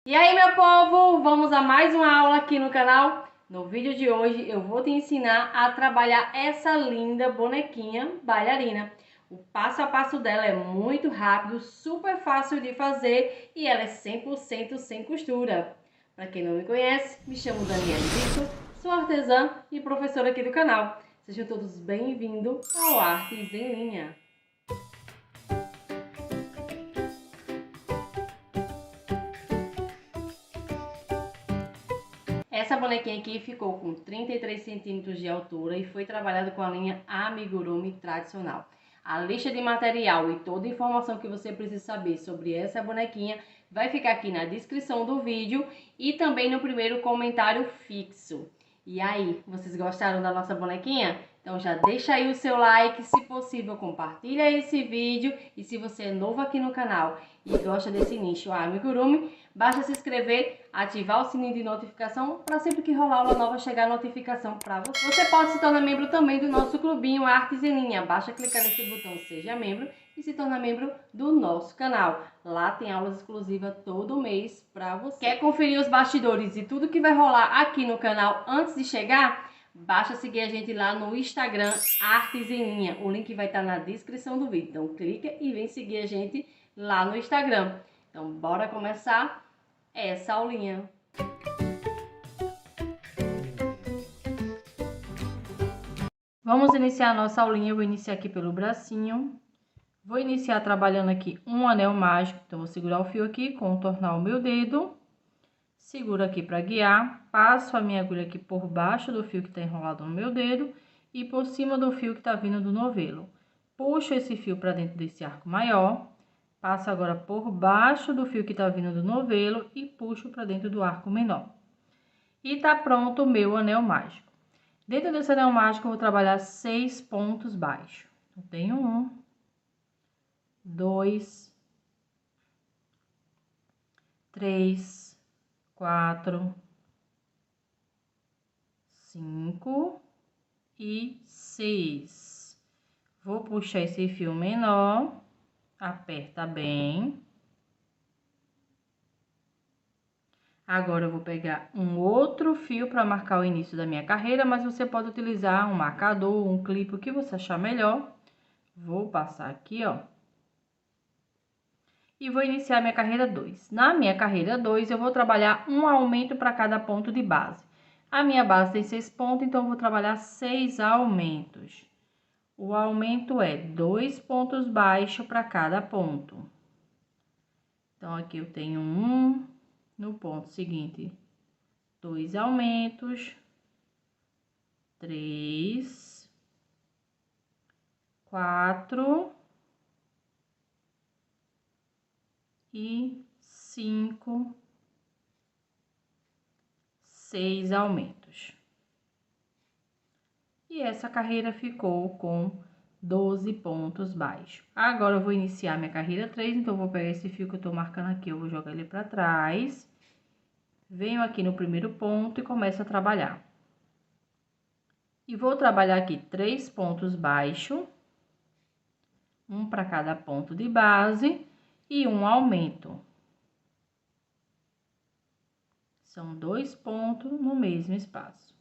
E aí, meu povo, vamos a mais uma aula aqui no canal. No vídeo de hoje eu vou te ensinar a trabalhar essa linda bonequinha bailarina. O passo a passo dela é muito rápido, super fácil de fazer e ela é 100% sem costura. Para quem não me conhece, me chamo Daniela Vitor, sou artesã e professora aqui do canal. Sejam todos bem-vindos ao Artes em Linha. Essa bonequinha aqui ficou com 33 centímetros de altura e foi trabalhado com a linha Amigurumi tradicional. A lista de material e toda a informação que você precisa saber sobre essa bonequinha vai ficar aqui na descrição do vídeo e também no primeiro comentário fixo. E aí, vocês gostaram da nossa bonequinha? Então já deixa aí o seu like, se possível compartilha esse vídeo e se você é novo aqui no canal e gosta desse nicho amigurumi, basta se inscrever, ativar o sininho de notificação para sempre que rolar aula nova chegar a notificação para você. Você pode se tornar membro também do nosso clubinho Artes em Linha, basta clicar nesse botão Seja Membro e se tornar membro do nosso canal. Lá tem aulas exclusivas todo mês para você. Quer conferir os bastidores e tudo que vai rolar aqui no canal antes de chegar? Basta seguir a gente lá no Instagram Artes em Linha. O link vai estar na descrição do vídeo. Então clica e vem seguir a gente lá no Instagram. Então bora começar essa aulinha. Vamos iniciar a nossa aulinha. Eu vou iniciar aqui pelo bracinho. Vou iniciar trabalhando aqui um anel mágico. Então vou segurar o fio aqui, contornar o meu dedo. Seguro aqui para guiar, passo a minha agulha aqui por baixo do fio que está enrolado no meu dedo e por cima do fio que está vindo do novelo. Puxo esse fio para dentro desse arco maior, passo agora por baixo do fio que está vindo do novelo e puxo para dentro do arco menor. E tá pronto o meu anel mágico. Dentro desse anel mágico eu vou trabalhar 6 pontos baixos. Eu tenho 1, 2, 3, 4, 5 e 6. Vou puxar esse fio menor, aperta bem. Agora eu vou pegar um outro fio para marcar o início da minha carreira, mas você pode utilizar um marcador, um clipe, o que você achar melhor. Vou passar aqui, ó. E vou iniciar minha carreira 2. Na minha carreira 2, eu vou trabalhar um aumento para cada ponto de base. A minha base tem 6 pontos, então eu vou trabalhar 6 aumentos. O aumento é 2 pontos baixos para cada ponto. Então, aqui eu tenho 1, no ponto seguinte, 2 aumentos, 3, 4 e 5, 6 aumentos. E essa carreira ficou com 12 pontos baixos. Agora eu vou iniciar minha carreira 3, então eu vou pegar esse fio que eu tô marcando aqui, eu vou jogar ele para trás. Venho aqui no primeiro ponto e começo a trabalhar. E vou trabalhar aqui 3 pontos baixos, um para cada ponto de base e um aumento. São 2 pontos no mesmo espaço.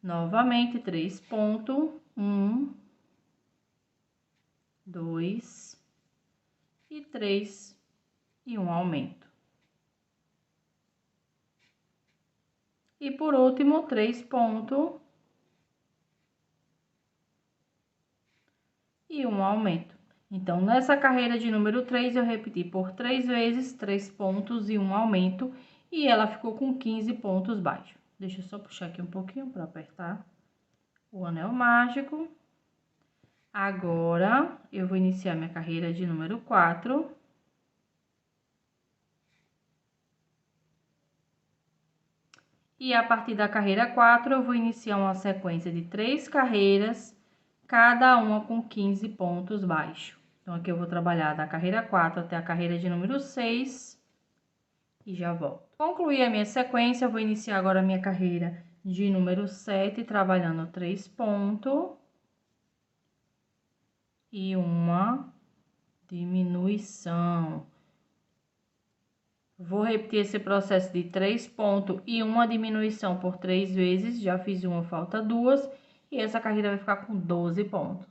Novamente, 3 pontos, 1, 2 e 3 e um aumento. E por último, 3 pontos e um aumento. Então, nessa carreira de número 3, eu repeti por 3 vezes, 3 pontos e um aumento, e ela ficou com 15 pontos baixos. Deixa eu só puxar aqui um pouquinho para apertar o anel mágico. Agora, eu vou iniciar minha carreira de número 4. E a partir da carreira 4, eu vou iniciar uma sequência de 3 carreiras, cada uma com 15 pontos baixos. Então, aqui eu vou trabalhar da carreira 4 até a carreira de número 6 e já volto. Concluí a minha sequência, eu vou iniciar agora a minha carreira de número 7, trabalhando 3 pontos e uma diminuição. Vou repetir esse processo de 3 pontos e uma diminuição por 3 vezes. Já fiz uma, falta 2. E essa carreira vai ficar com 12 pontos.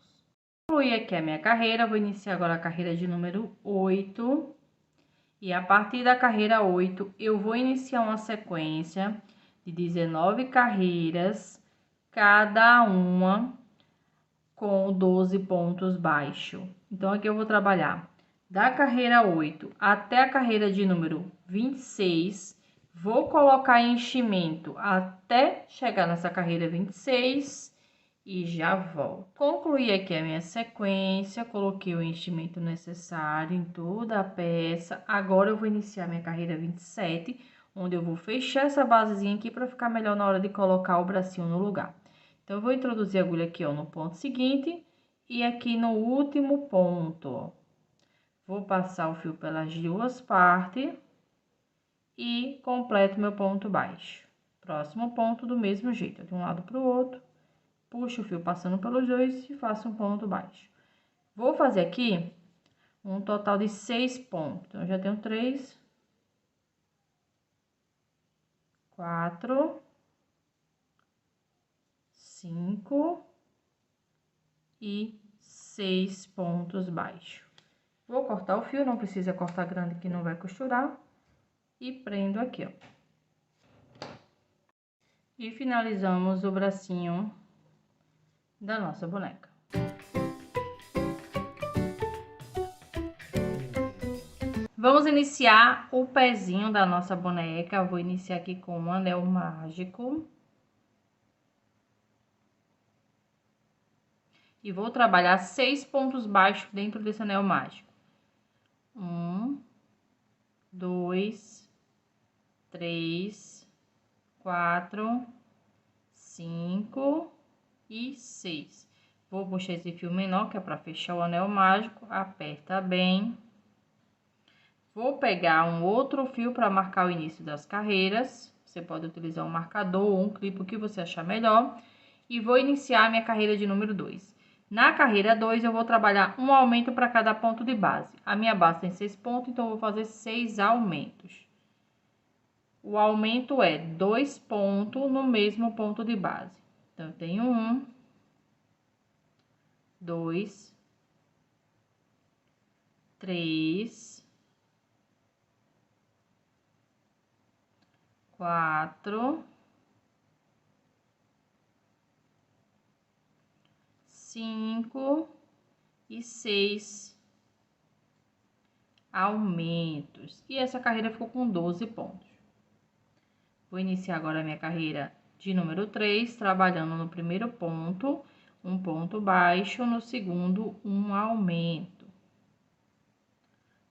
Concluí aqui a minha carreira. Vou iniciar agora a carreira de número 8. E a partir da carreira 8, eu vou iniciar uma sequência de 19 carreiras, cada uma com 12 pontos baixos. Então, aqui eu vou trabalhar da carreira 8 até a carreira de número 26. Vou colocar enchimento até chegar nessa carreira 26 e já volto. Concluí aqui a minha sequência, coloquei o enchimento necessário em toda a peça. Agora eu vou iniciar minha carreira 27, onde eu vou fechar essa basezinha aqui para ficar melhor na hora de colocar o bracinho no lugar. Então, eu vou introduzir a agulha aqui, ó, no ponto seguinte e aqui no último ponto, ó. Vou passar o fio pelas duas partes e completo meu ponto baixo. Próximo ponto do mesmo jeito, de um lado para o outro, puxo o fio passando pelos dois e faço um ponto baixo. Vou fazer aqui um total de 6 pontos. Então, eu já tenho 3, 4, 5 e 6 pontos baixos. Vou cortar o fio, não precisa cortar grande que não vai costurar. E prendo aqui, ó. E finalizamos o bracinho da nossa boneca. Vamos iniciar o pezinho da nossa boneca. Eu vou iniciar aqui com um anel mágico. E vou trabalhar 6 pontos baixos dentro desse anel mágico. 1, 2, 3, 4, 5 e 6. Vou puxar esse fio menor, que é para fechar o anel mágico, aperta bem. Vou pegar um outro fio para marcar o início das carreiras. Você pode utilizar um marcador ou um clipe, o que você achar melhor. E vou iniciar a minha carreira de número 2. Na carreira 2, eu vou trabalhar um aumento para cada ponto de base. A minha base tem 6 pontos, então eu vou fazer 6 aumentos. O aumento é 2 pontos no mesmo ponto de base. Então, eu tenho 1, 2, 3, 4, 5 e 6 aumentos. E essa carreira ficou com 12 pontos. Vou iniciar agora a minha carreira de número 3, trabalhando no primeiro ponto, um ponto baixo, no segundo, um aumento.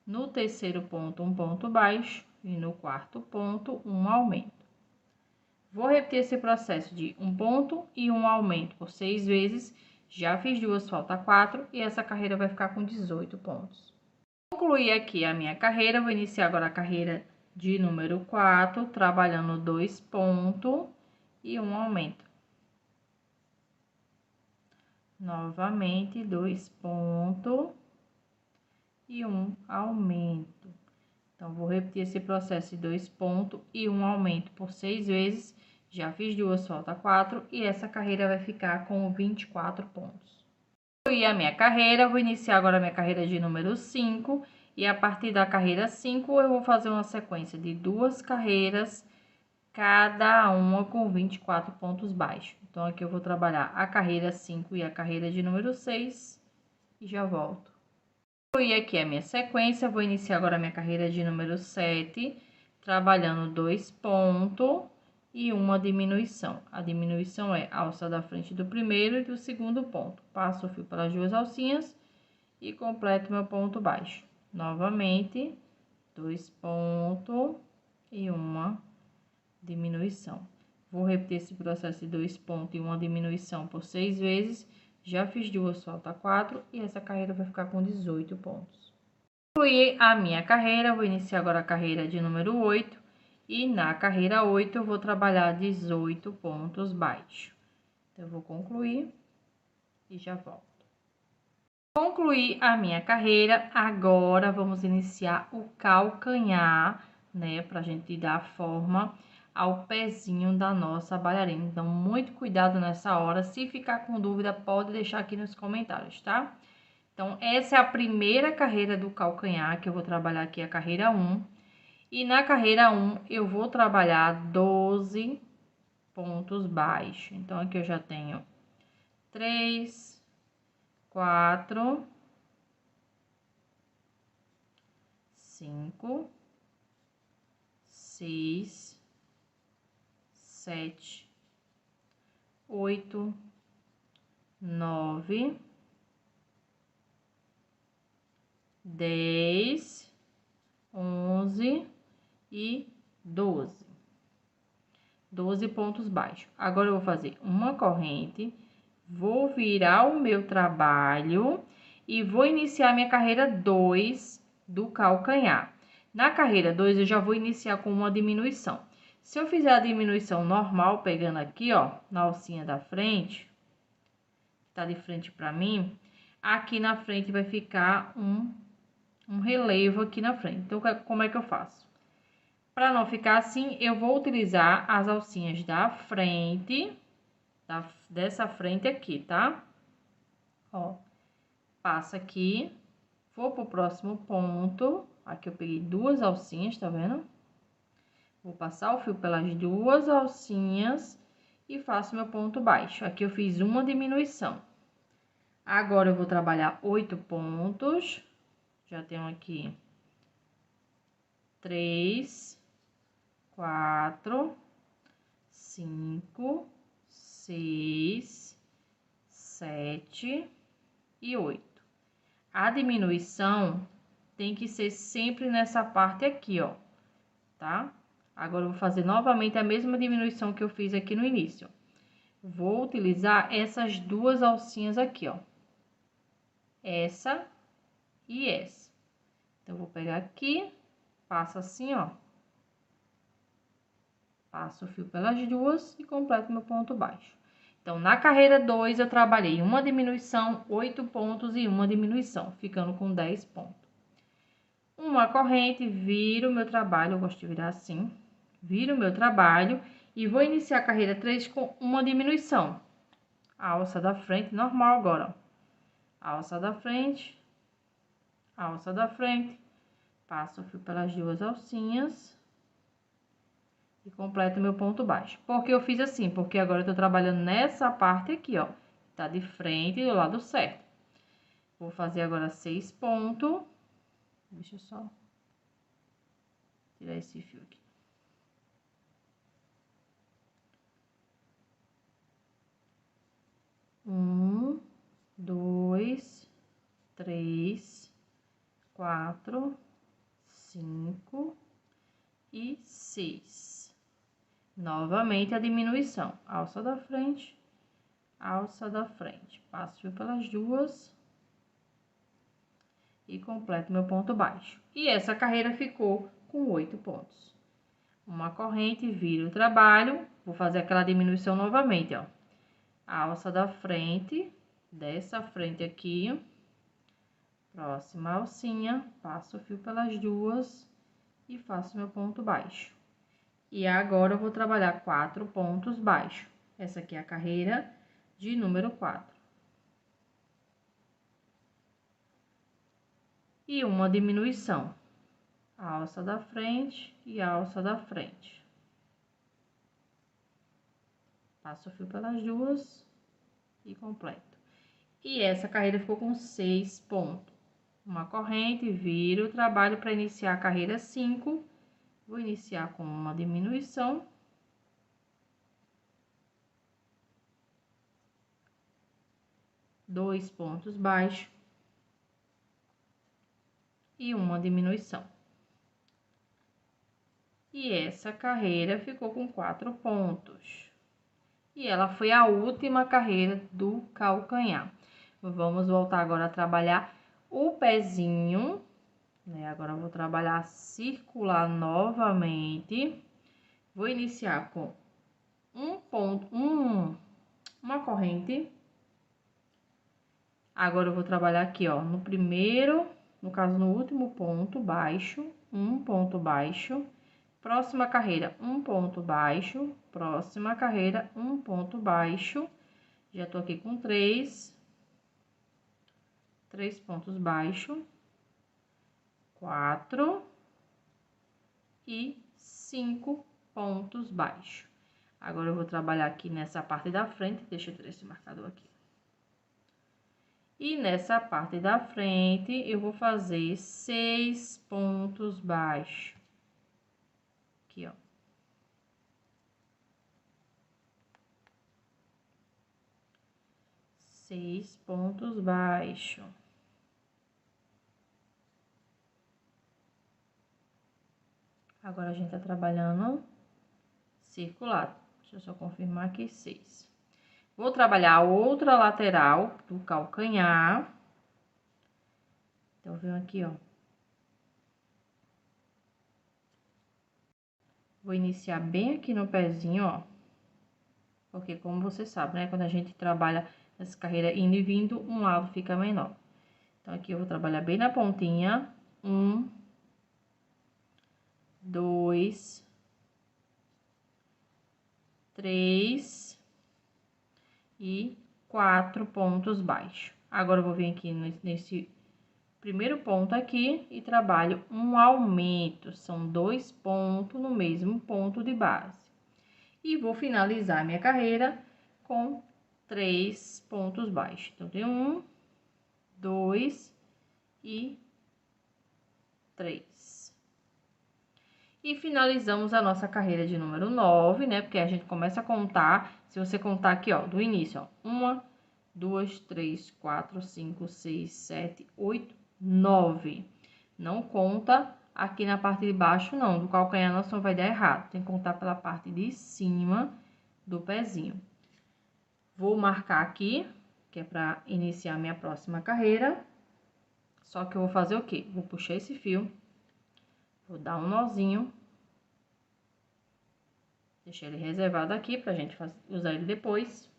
No terceiro ponto, um ponto baixo e no quarto ponto, um aumento. Vou repetir esse processo de um ponto e um aumento por 6 vezes. Já fiz 2, falta 4 e essa carreira vai ficar com 18 pontos. Concluí aqui a minha carreira, vou iniciar agora a carreira de número 4, trabalhando 2 pontos e um aumento. Novamente, 2 pontos e um aumento. Então, vou repetir esse processo de 2 pontos e um aumento por 6 vezes. Já fiz 2, falta 4 e essa carreira vai ficar com 24 pontos. Concluí a minha carreira, vou iniciar agora a minha carreira de número 5. E a partir da carreira 5, eu vou fazer uma sequência de 2 carreiras, cada uma com 24 pontos baixos. Então, aqui eu vou trabalhar a carreira 5 e a carreira de número 6 e já volto. Concluí aqui a minha sequência, vou iniciar agora a minha carreira de número 7, trabalhando 2 pontos e uma diminuição. A diminuição é a alça da frente do primeiro e do segundo ponto. Passo o fio pelas duas alcinhas e completo meu ponto baixo. Novamente, 2 pontos e uma diminuição. Vou repetir esse processo de 2 pontos e uma diminuição por 6 vezes. Já fiz 2, falta 4 e essa carreira vai ficar com 18 pontos. Concluí a minha carreira, vou iniciar agora a carreira de número 8 e na carreira 8 eu vou trabalhar 18 pontos baixos. Então, eu vou concluir e já volto. Concluí a minha carreira, agora vamos iniciar o calcanhar né? Pra gente dar forma ao pezinho da nossa bailarina. Então, muito cuidado nessa hora. Se ficar com dúvida, pode deixar aqui nos comentários, tá? Então, essa é a primeira carreira do calcanhar, que eu vou trabalhar aqui a carreira 1. E na carreira 1, eu vou trabalhar 12 pontos baixos. Então, aqui eu já tenho 3, 4, 5, 6, 7, 8, 9, 10, 11 e 12. 12 pontos baixos. Agora, eu vou fazer uma corrente, vou virar o meu trabalho e vou iniciar minha carreira 2 do calcanhar. Na carreira 2, eu já vou iniciar com uma diminuição. Se eu fizer a diminuição normal, pegando aqui, ó, na alcinha da frente, que tá de frente pra mim, aqui na frente vai ficar um relevo aqui na frente. Então, como é que eu faço? Para não ficar assim, eu vou utilizar as alcinhas da frente, dessa frente aqui, tá? Ó, passa aqui, vou pro próximo ponto. Aqui eu peguei 2 alcinhas, tá vendo? Vou passar o fio pelas 2 alcinhas e faço meu ponto baixo. Aqui eu fiz uma diminuição. Agora, eu vou trabalhar 8 pontos. Já tenho aqui 3, 4, 5, 6, 7 e 8. A diminuição tem que ser sempre nessa parte aqui, ó, tá? Agora, eu vou fazer novamente a mesma diminuição que eu fiz aqui no início. Vou utilizar essas 2 alcinhas aqui, ó. Essa e essa. Então, eu vou pegar aqui, passo assim, ó. Passo o fio pelas 2 e completo meu ponto baixo. Então, na carreira 2, eu trabalhei uma diminuição, 8 pontos e uma diminuição, ficando com 10 pontos. Uma corrente, viro o meu trabalho, eu gosto de virar assim, viro o meu trabalho e vou iniciar a carreira 3 com uma diminuição. A alça da frente, normal agora, ó. Alça da frente, passo o fio pelas 2 alcinhas e completo meu ponto baixo. Por que eu fiz assim? Porque agora eu tô trabalhando nessa parte aqui, ó, tá de frente do lado certo. Vou fazer agora 6 pontos. Deixa eu só tirar esse fio aqui. 1, 2, 3, 4, 5 e 6. Novamente a diminuição. Alça da frente, passo o fio pelas 2 e completo meu ponto baixo. E essa carreira ficou com 8 pontos. Uma corrente, viro o trabalho, vou fazer aquela diminuição novamente, ó. A alça da frente, dessa frente aqui, próxima alcinha, passo o fio pelas 2 e faço meu ponto baixo. E agora, eu vou trabalhar 4 pontos baixos. Essa aqui é a carreira de número 4. E uma diminuição. A alça da frente e a alça da frente. Passo o fio pelas 2 e completo. E essa carreira ficou com 6 pontos. Uma corrente, viro o trabalho para iniciar a carreira 5. Vou iniciar com uma diminuição. Dois pontos baixos. E uma diminuição. E essa carreira ficou com 4 pontos. E ela foi a última carreira do calcanhar. Vamos voltar agora a trabalhar o pezinho, né? Agora, eu vou trabalhar circular novamente. Vou iniciar com uma corrente. Agora, eu vou trabalhar aqui, ó, no primeiro, no caso, no último ponto baixo, um ponto baixo. próxima carreira, um ponto baixo, próxima carreira, um ponto baixo. Já tô aqui com 3 pontos baixos, 4 e 5 pontos baixos. Agora, eu vou trabalhar aqui nessa parte da frente, deixa eu ter esse marcador aqui. E nessa parte da frente, eu vou fazer 6 pontos baixos. Aqui, ó. Seis pontos baixos. Agora, a gente tá trabalhando circular. Deixa eu só confirmar aqui, 6. Vou trabalhar a outra lateral do calcanhar. Então, venho aqui, ó. Vou iniciar bem aqui no pezinho, ó. Porque, como você sabe, né? Quando a gente trabalha essa carreira indo e vindo, um lado fica menor. Então, aqui eu vou trabalhar bem na pontinha. 1, 2, 3 e 4 pontos baixos. Agora, eu vou vir aqui nesse primeiro ponto aqui e trabalho um aumento. São 2 pontos no mesmo ponto de base. E vou finalizar minha carreira com 3 pontos baixos. Então, tem 1, 2 e 3. E finalizamos a nossa carreira de número 9, né? Porque a gente começa a contar, se você contar aqui, ó, do início, ó. 1, 2, 3, 4, 5, 6, 7, 8, 9. Não conta aqui na parte de baixo, não. Do calcanhar, não, senão vai dar errado. Tem que contar pela parte de cima do pezinho. Vou marcar aqui, que é para iniciar minha próxima carreira. Só que eu vou fazer o quê? Vou puxar esse fio, vou dar um nozinho, deixar ele reservado aqui pra gente usar ele depois.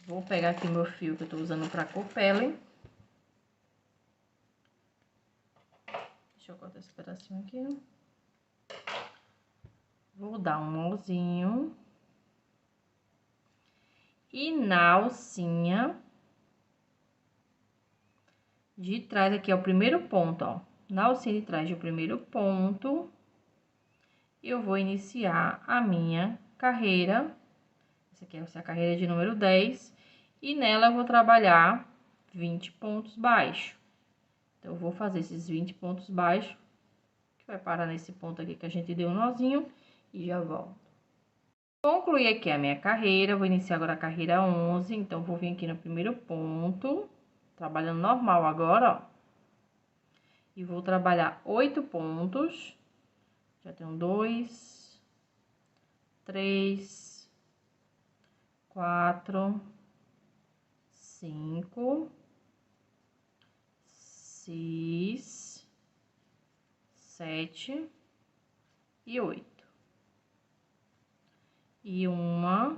Vou pegar aqui meu fio que eu tô usando pra cor pele. Deixa eu cortar esse pedacinho aqui. Vou dar um nozinho. E na alcinha de trás, aqui é o primeiro ponto, ó. Na alcinha de trás do primeiro ponto, eu vou iniciar a minha carreira. Essa aqui é a carreira de número 10. E nela eu vou trabalhar 20 pontos baixos. Então, eu vou fazer esses 20 pontos baixos, que vai parar nesse ponto aqui que a gente deu um nozinho, e já volto. Concluí aqui a minha carreira, vou iniciar agora a carreira 11, então, vou vir aqui no primeiro ponto, trabalhando normal agora, ó. E vou trabalhar 8 pontos, já tenho 2, 3, 4, 5, 6, 7 e 8. E uma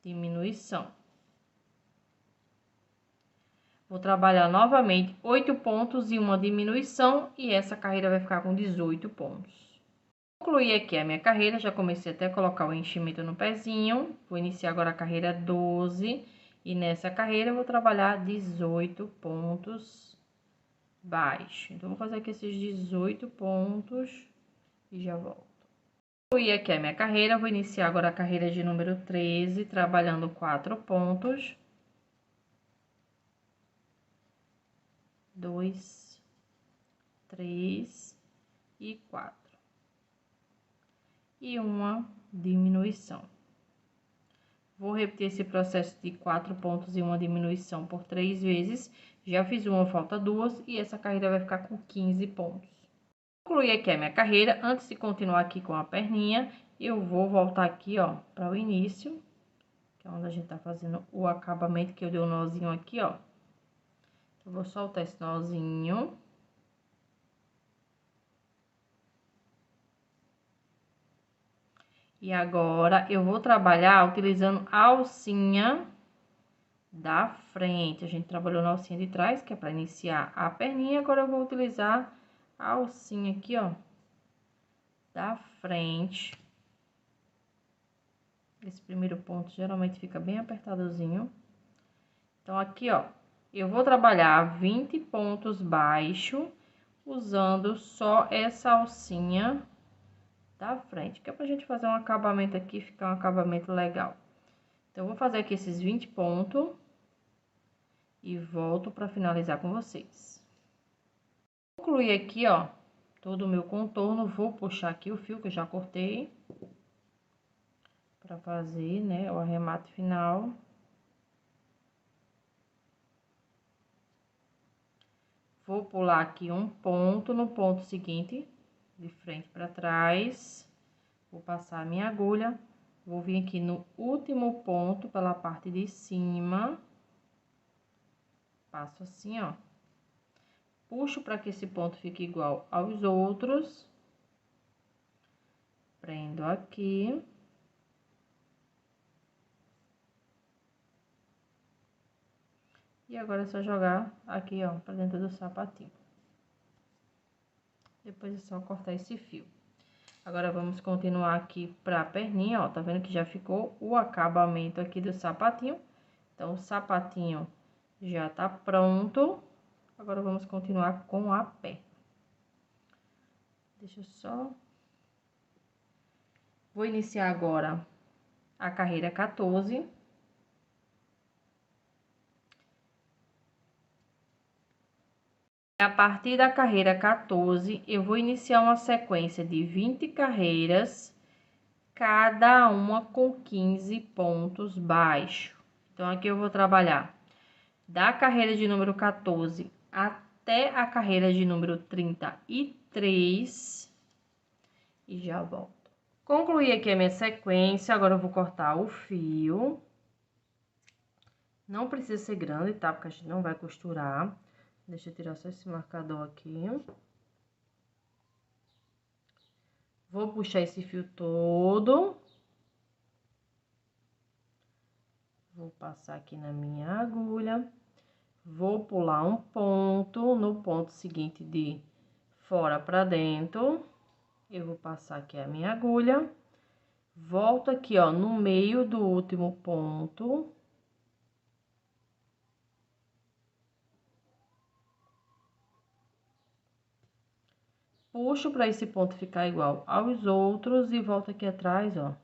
diminuição. Vou trabalhar novamente 8 pontos e uma diminuição, e essa carreira vai ficar com 18 pontos. Concluí aqui a minha carreira, já comecei até a colocar o enchimento no pezinho. Vou iniciar agora a carreira 12, e nessa carreira eu vou trabalhar 18 pontos baixos. Então, vou fazer aqui esses 18 pontos e já volto. Concluí aqui a minha carreira, vou iniciar agora a carreira de número 13, trabalhando 4 pontos. 2, 3 e 4. E uma diminuição. Vou repetir esse processo de 4 pontos e uma diminuição por 3 vezes. Já fiz uma, falta 2, e essa carreira vai ficar com 15 pontos. Concluí aqui a minha carreira. Antes de continuar aqui com a perninha, eu vou voltar aqui, ó, para o início, que é onde a gente tá fazendo o acabamento, que eu dei um nozinho aqui, ó. Eu vou soltar esse nozinho. E agora, eu vou trabalhar utilizando a alcinha da frente. A gente trabalhou na alcinha de trás, que é para iniciar a perninha. Agora, eu vou utilizar a alcinha aqui, ó, da frente. Esse primeiro ponto geralmente fica bem apertadozinho. Então, aqui, ó, eu vou trabalhar 20 pontos baixos, usando só essa alcinha da frente, que é pra gente fazer um acabamento aqui, ficar um acabamento legal. Então, eu vou fazer aqui esses 20 pontos e volto pra finalizar com vocês. Concluir aqui, ó, todo o meu contorno, vou puxar aqui o fio que eu já cortei para fazer, né, o arremate final. Vou pular aqui um ponto no ponto seguinte, de frente para trás. Vou passar a minha agulha, vou vir aqui no último ponto pela parte de cima. Passo assim, ó. Puxo para que esse ponto fique igual aos outros. Prendo aqui. E agora é só jogar aqui, ó, pra dentro do sapatinho. Depois é só cortar esse fio. Agora, vamos continuar aqui pra perninha, ó. Tá vendo que já ficou o acabamento aqui do sapatinho? Então, o sapatinho já tá pronto. Agora, vamos continuar com a perna. Deixa eu só... Vou iniciar agora a carreira 14. A partir da carreira 14, eu vou iniciar uma sequência de 20 carreiras, cada uma com 15 pontos baixos. Então, aqui eu vou trabalhar da carreira de número 14 até a carreira de número 33 e já volto. Concluí aqui a minha sequência, agora eu vou cortar o fio. Não precisa ser grande, tá? Porque a gente não vai costurar. Deixa eu tirar só esse marcador aqui. Vou puxar esse fio todo. Vou passar aqui na minha agulha. Vou pular um ponto no ponto seguinte de fora pra dentro. Eu vou passar aqui a minha agulha. Volto aqui, ó, no meio do último ponto. Puxo para esse ponto ficar igual aos outros e volto aqui atrás, ó.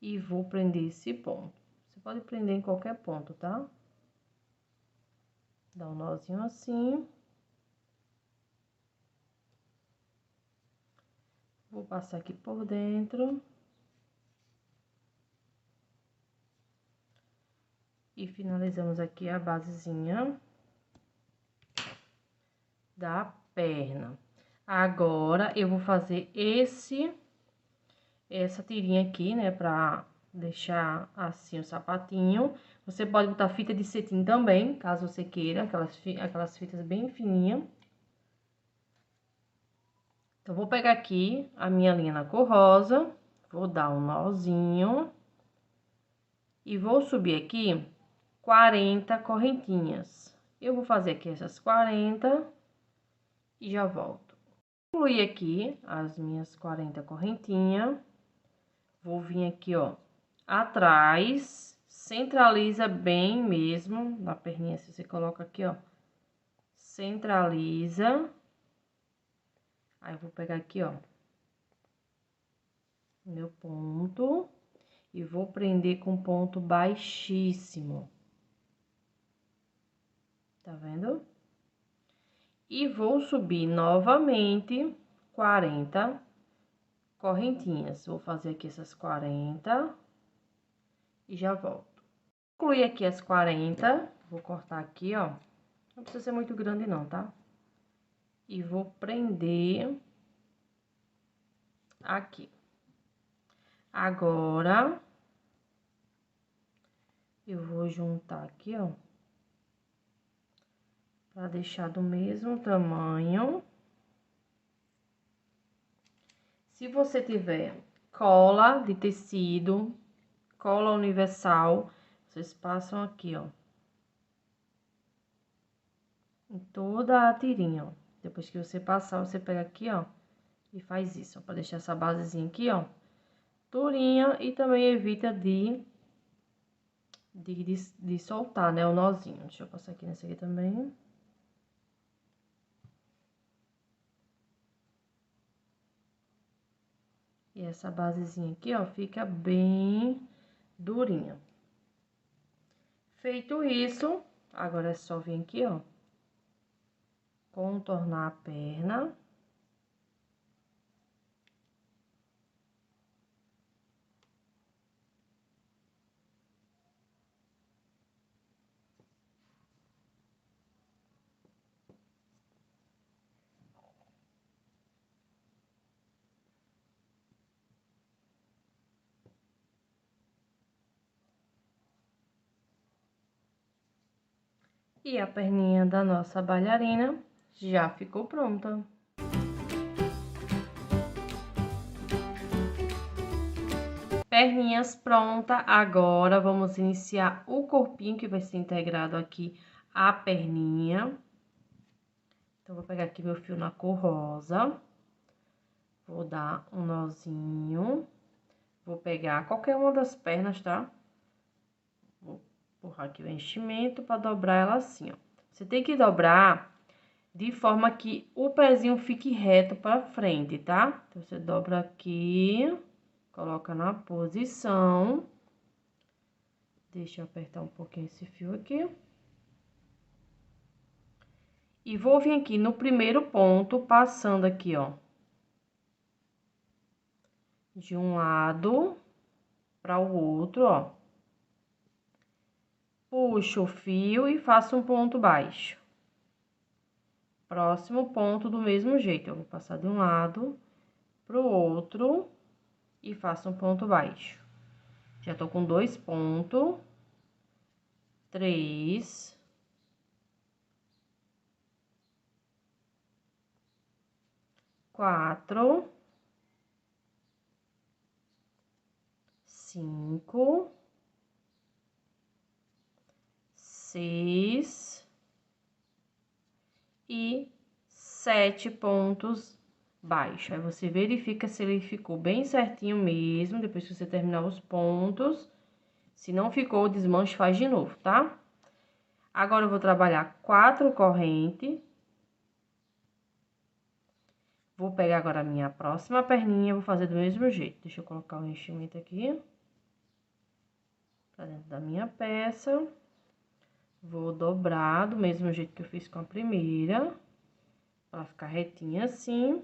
E vou prender esse ponto. Você pode prender em qualquer ponto, tá? Dá um nozinho assim. Vou passar aqui por dentro. E finalizamos aqui a basezinha da perna. Agora, eu vou fazer essa tirinha aqui, né, pra deixar assim o sapatinho. Você pode botar fita de cetim também, caso você queira, aquelas fitas bem fininhas. Então, vou pegar aqui a minha linha na cor rosa, vou dar um nozinho e vou subir aqui 40 correntinhas. Eu vou fazer aqui essas 40 e já volto. Concluí aqui as minhas 40 correntinhas. Vou vir aqui, ó, atrás, centraliza bem mesmo na perninha, se você coloca aqui, ó, centraliza. Aí, eu vou pegar aqui, ó, meu ponto e vou prender com ponto baixíssimo. Tá vendo? E vou subir novamente 40 correntinhas. Vou fazer aqui essas 40 e já volto. Concluí aqui as 40, vou cortar aqui, ó. Não precisa ser muito grande não, tá? E vou prender aqui. Agora, eu vou juntar aqui, ó, pra deixar do mesmo tamanho. Se você tiver cola de tecido, cola universal, vocês passam aqui, ó, em toda a tirinha, ó. Depois que você passar, você pega aqui, ó, E faz isso, ó, pra deixar essa basezinha aqui, ó, durinha e também evita de soltar, né, o nozinho. Deixa eu passar aqui nessa aqui também. E essa basezinha aqui, ó, fica bem durinha. Feito isso, agora é só vir aqui, ó, contornar a perna. E a perninha da nossa bailarina já ficou pronta. Perninhas pronta, agora vamos iniciar o corpinho que vai ser integrado aqui à perninha. Então, vou pegar aqui meu fio na cor rosa, vou dar um nozinho, vou pegar qualquer uma das pernas, tá? Vou empurrar aqui o enchimento para dobrar ela assim, ó. Você tem que dobrar de forma que o pezinho fique reto para frente, tá? Então, você dobra aqui, coloca na posição. Deixa eu apertar um pouquinho esse fio aqui. E vou vir aqui no primeiro ponto, passando aqui, ó, de um lado para o outro, ó. Puxo o fio e faço um ponto baixo. Próximo ponto do mesmo jeito, eu vou passar de um lado pro outro e faço um ponto baixo. Já tô com 2 pontos, 3, 4, 5, 6 e 7 pontos baixos. Aí, você verifica se ele ficou bem certinho mesmo, depois que você terminar os pontos. Se não ficou, desmanche e faz de novo, tá? Agora, eu vou trabalhar 4 correntes. Vou pegar agora a minha próxima perninha, vou fazer do mesmo jeito. Deixa eu colocar o enchimento aqui pra dentro da minha peça. Vou dobrar do mesmo jeito que eu fiz com a primeira, pra ficar retinha assim.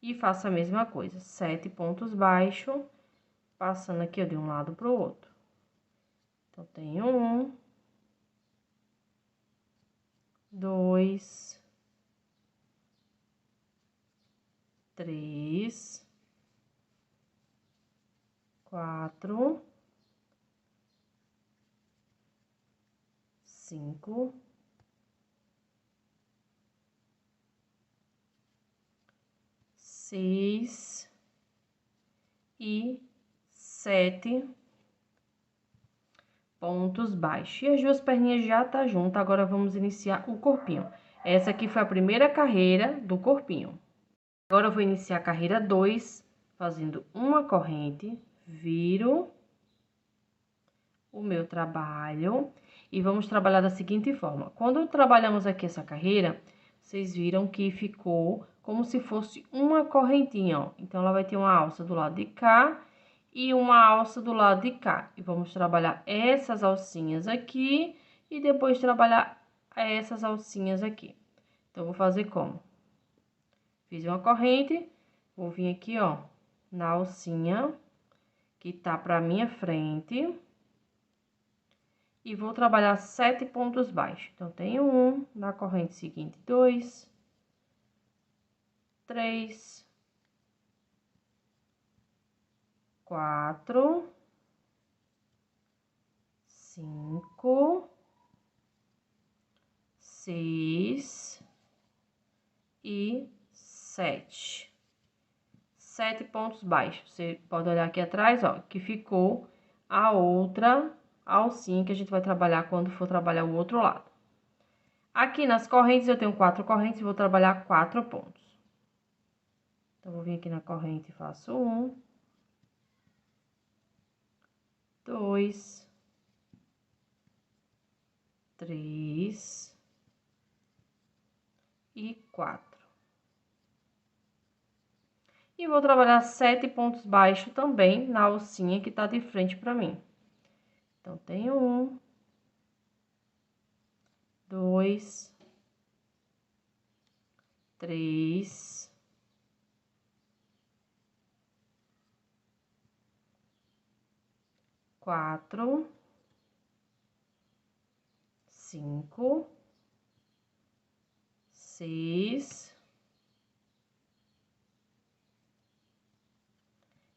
E faço a mesma coisa, 7 pontos baixos, passando aqui, ó, de um lado pro outro. Então, tenho 1, 2, 3, 4, 5, 6 e 7 pontos baixos. E as duas perninhas já tá junto. Agora, vamos iniciar o corpinho. Essa aqui foi a primeira carreira do corpinho. Agora, eu vou iniciar a carreira 2, fazendo uma corrente, viro o meu trabalho e vamos trabalhar da seguinte forma. Quando trabalhamos aqui essa carreira, vocês viram que ficou como se fosse uma correntinha, ó. Então, ela vai ter uma alça do lado de cá e uma alça do lado de cá. E vamos trabalhar essas alcinhas aqui e depois trabalhar essas alcinhas aqui. Então, vou fazer como? Fiz uma corrente, vou vir aqui, ó, na alcinha que tá pra minha frente e vou trabalhar 7 pontos baixos. Então, tenho 1, na corrente seguinte, 2, 3, 4, 5, 6 e 7. 7 pontos baixos. Você pode olhar aqui atrás, ó, que ficou a outra alcinha que a gente vai trabalhar quando for trabalhar o outro lado. Aqui nas correntes, eu tenho 4 correntes e vou trabalhar 4 pontos. Então, vou vir aqui na corrente e faço 1, 2, 3 e 4. E vou trabalhar 7 pontos baixos também na alcinha que tá de frente pra mim. Então, tenho 1, 2, 3, 4, 5, 6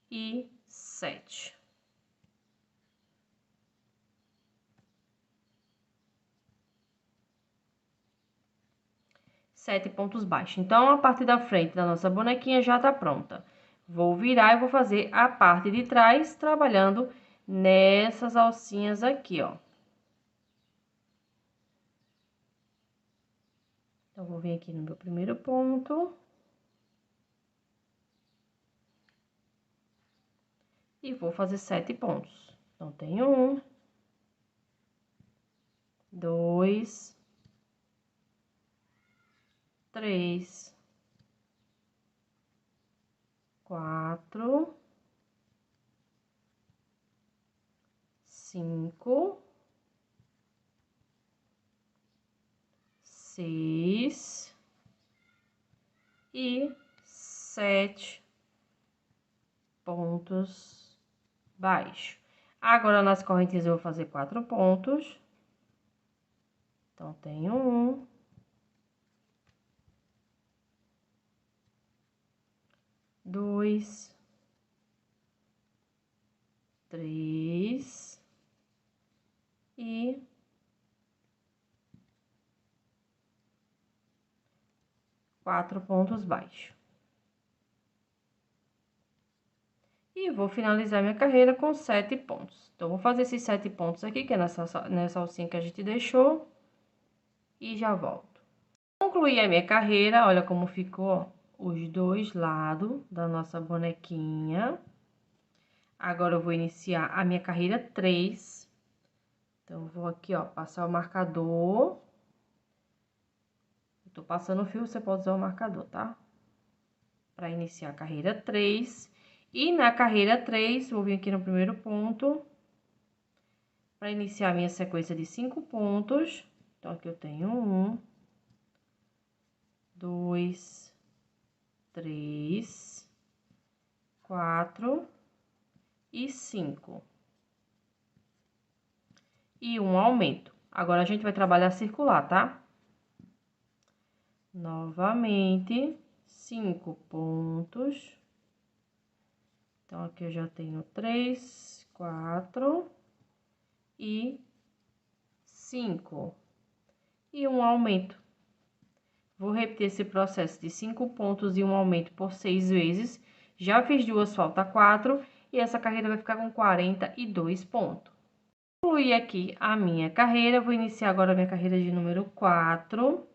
e 7. Sete pontos baixos. Então, a parte da frente da nossa bonequinha já tá pronta. Vou virar e vou fazer a parte de trás, trabalhando nessas alcinhas aqui, ó. Então, vou vir aqui no meu primeiro ponto. E vou fazer 7 pontos. Então, tenho 1, 2, 3, 4, 5, 6 e 7 pontos baixos. Agora, nas correntes, eu vou fazer 4 pontos. Então, tenho 1, 2, 3 e 4 pontos baixos. E vou finalizar minha carreira com 7 pontos. Então, vou fazer esses 7 pontos aqui, que é nessa alcinha que a gente deixou. E já volto. Concluí a minha carreira, olha como ficou os dois lados da nossa bonequinha. Agora, eu vou iniciar a minha carreira 3. Então, eu vou aqui, ó, passar o marcador. Eu tô passando o fio, você pode usar o marcador, tá? Para iniciar a carreira 3. E na carreira 3, vou vir aqui no primeiro ponto. Para iniciar a minha sequência de 5 pontos. Então, aqui eu tenho 1, 2, 3, 4 e 5. E um aumento. Agora, a gente vai trabalhar circular, tá? Novamente, 5 pontos. Então, aqui eu já tenho 3, 4 e 5. E um aumento. Vou repetir esse processo de 5 pontos e um aumento por 6 vezes. Já fiz 2, falta 4. E essa carreira vai ficar com 42 pontos. Concluí aqui a minha carreira. Vou iniciar agora a minha carreira de número 4.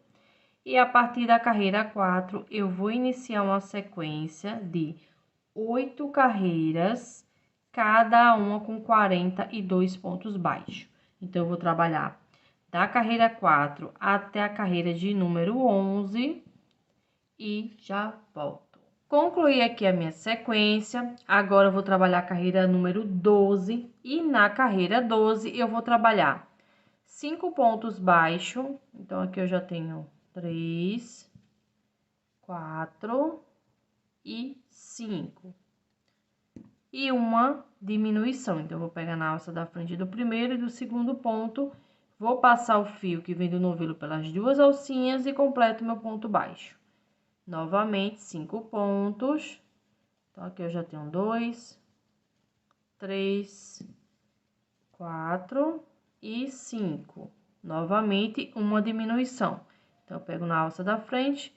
E a partir da carreira 4, eu vou iniciar uma sequência de 8 carreiras, cada uma com 42 pontos baixos. Então, eu vou trabalhar da carreira 4 até a carreira de número 11 e já volto. Concluí aqui a minha sequência, agora eu vou trabalhar a carreira número 12 e na carreira 12 eu vou trabalhar 5 pontos baixos. Então, aqui eu já tenho 3, 4 e 5. E uma diminuição. Então, eu vou pegar na alça da frente do primeiro e do segundo ponto, vou passar o fio que vem do novelo pelas duas alcinhas e completo meu ponto baixo. Novamente, 5 pontos. Então, aqui eu já tenho 2, 3, 4 e 5. Novamente, uma diminuição. Então, eu pego na alça da frente,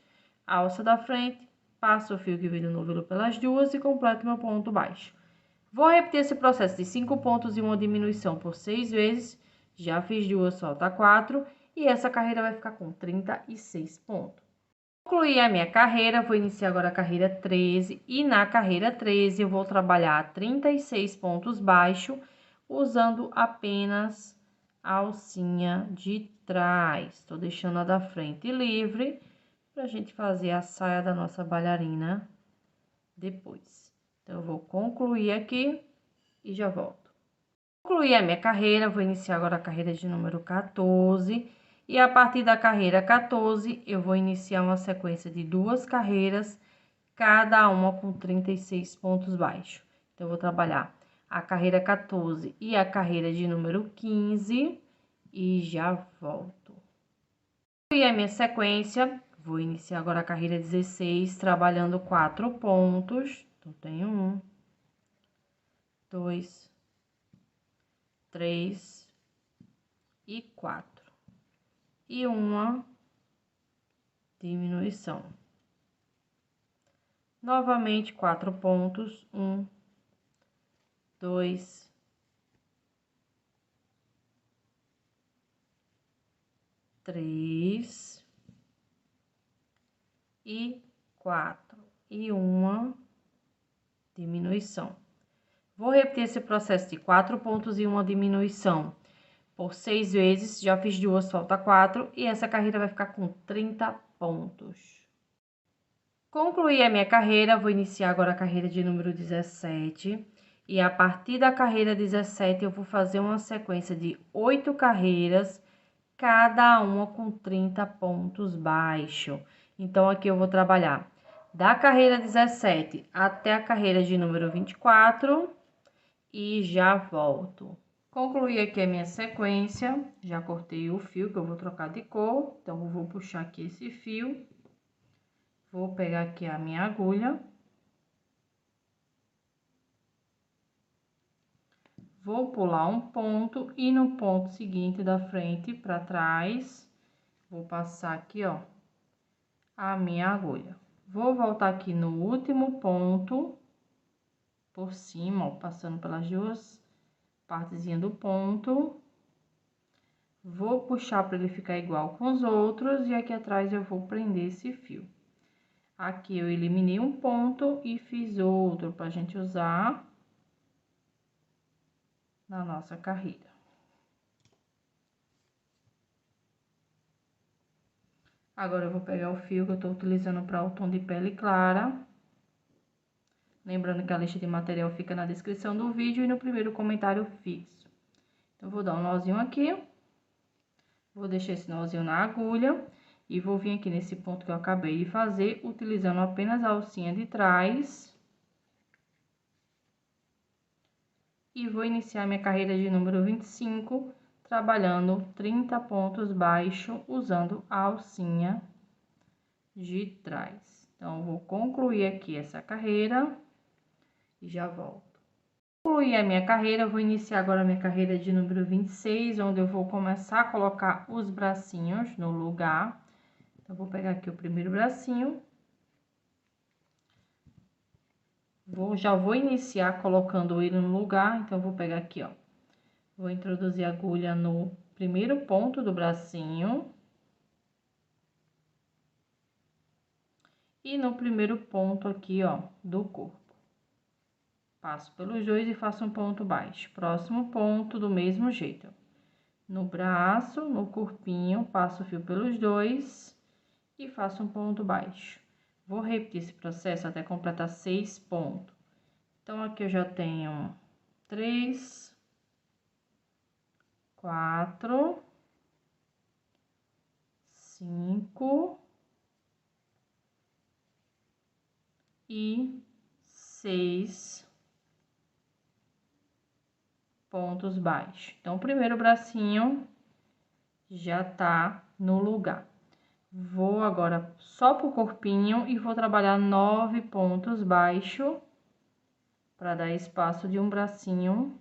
passo o fio que vem do novelo pelas duas e completo meu ponto baixo. Vou repetir esse processo de 5 pontos e uma diminuição por 6 vezes. Já fiz 2, falta 4. e essa carreira vai ficar com 36 pontos. Concluí a minha carreira, vou iniciar agora a carreira 13 e na carreira 13 eu vou trabalhar 36 pontos baixos usando apenas a alcinha de trás. Estou deixando a da frente livre para a gente fazer a saia da nossa bailarina depois. Então, eu vou concluir aqui e já volto. Concluí a minha carreira, vou iniciar agora a carreira de número 14. E a partir da carreira 14, eu vou iniciar uma sequência de 2 carreiras, cada uma com 36 pontos baixos. Então, eu vou trabalhar a carreira 14 e a carreira de número 15 e já volto. E a minha sequência, vou iniciar agora a carreira 16, trabalhando 4 pontos. Então, tenho 1, 2, 3 e 4. E uma diminuição. Novamente, 4 pontos. 1, 2, 3 e 4. E uma diminuição. Vou repetir esse processo de 4 pontos e uma diminuição por 6 vezes. Já fiz 2, falta 4. E essa carreira vai ficar com 30 pontos. Concluí a minha carreira, vou iniciar agora a carreira de número 17. E a partir da carreira 17, eu vou fazer uma sequência de 8 carreiras, cada uma com 30 pontos baixos. Então, aqui eu vou trabalhar da carreira 17 até a carreira de número 24 e já volto. Concluí aqui a minha sequência, já cortei o fio que eu vou trocar de cor, então eu vou puxar aqui esse fio. Vou pegar aqui a minha agulha. Vou pular um ponto e no ponto seguinte da frente para trás, vou passar aqui, ó, a minha agulha. Vou voltar aqui no último ponto, por cima, ó, passando pelas duas partezinhas do ponto. Vou puxar para ele ficar igual com os outros e aqui atrás eu vou prender esse fio. Aqui eu eliminei um ponto e fiz outro para a gente usar na nossa carreira. Agora, eu vou pegar o fio que eu tô utilizando para o tom de pele clara. Lembrando que a lista de material fica na descrição do vídeo e no primeiro comentário fixo. Então, vou dar um nozinho aqui. Vou deixar esse nozinho na agulha. E vou vir aqui nesse ponto que eu acabei de fazer, utilizando apenas a alcinha de trás. E vou iniciar minha carreira de número 25, trabalhando 30 pontos baixos, usando a alcinha de trás. Então, vou concluir aqui essa carreira e já volto. Concluí a minha carreira, vou iniciar agora a minha carreira de número 26, onde eu vou começar a colocar os bracinhos no lugar. Então, vou pegar aqui o primeiro bracinho. Já vou iniciar colocando ele no lugar, então, vou pegar aqui, ó. Vou introduzir a agulha no primeiro ponto do bracinho. E no primeiro ponto aqui, ó, do corpo. Passo pelos dois e faço um ponto baixo. Próximo ponto, do mesmo jeito. No braço, no corpinho, passo o fio pelos dois e faço um ponto baixo. Vou repetir esse processo até completar 6 pontos. Então, aqui eu já tenho 3, 4, 5 e 6 pontos baixos. Então, o primeiro bracinho já tá no lugar. Vou agora só pro corpinho e vou trabalhar 9 pontos baixos para dar espaço de um bracinho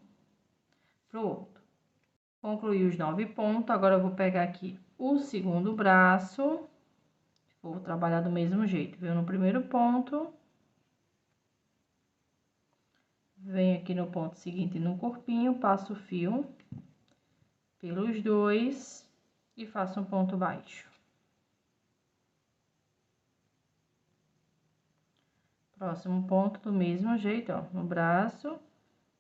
pro outro. Concluí os 9 pontos, agora eu vou pegar aqui o segundo braço, vou trabalhar do mesmo jeito, viu? No primeiro ponto, venho aqui no ponto seguinte no corpinho, passo o fio pelos dois e faço um ponto baixo. Próximo ponto do mesmo jeito, ó, no braço,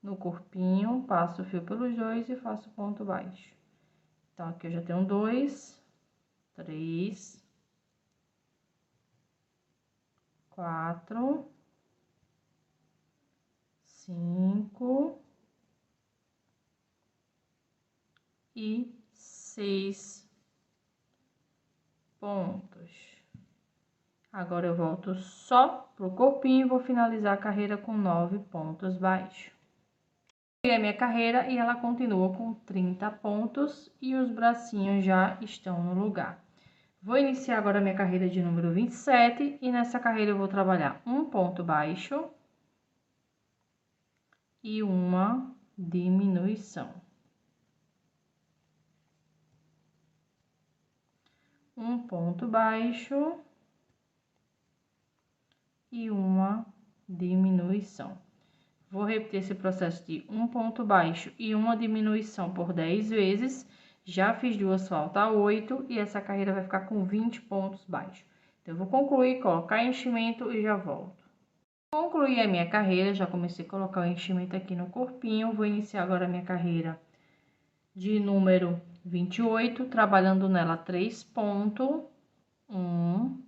no corpinho, passo o fio pelos dois e faço ponto baixo. Então, aqui eu já tenho 2, 3, 4, 5 e 6 pontos. Agora, eu volto só pro corpinho e vou finalizar a carreira com 9 pontos baixos. Peguei a minha carreira e ela continua com 30 pontos e os bracinhos já estão no lugar. Vou iniciar agora a minha carreira de número 27 e nessa carreira eu vou trabalhar um ponto baixo e uma diminuição. Um ponto baixo e uma diminuição. Vou repetir esse processo de um ponto baixo e uma diminuição por 10 vezes. Já fiz duas, falta 8 e essa carreira vai ficar com 20 pontos baixos. Então, eu vou concluir, colocar enchimento e já volto. Concluí a minha carreira, já comecei a colocar o enchimento aqui no corpinho. Vou iniciar agora a minha carreira de número 28, trabalhando nela 3 pontos. 1,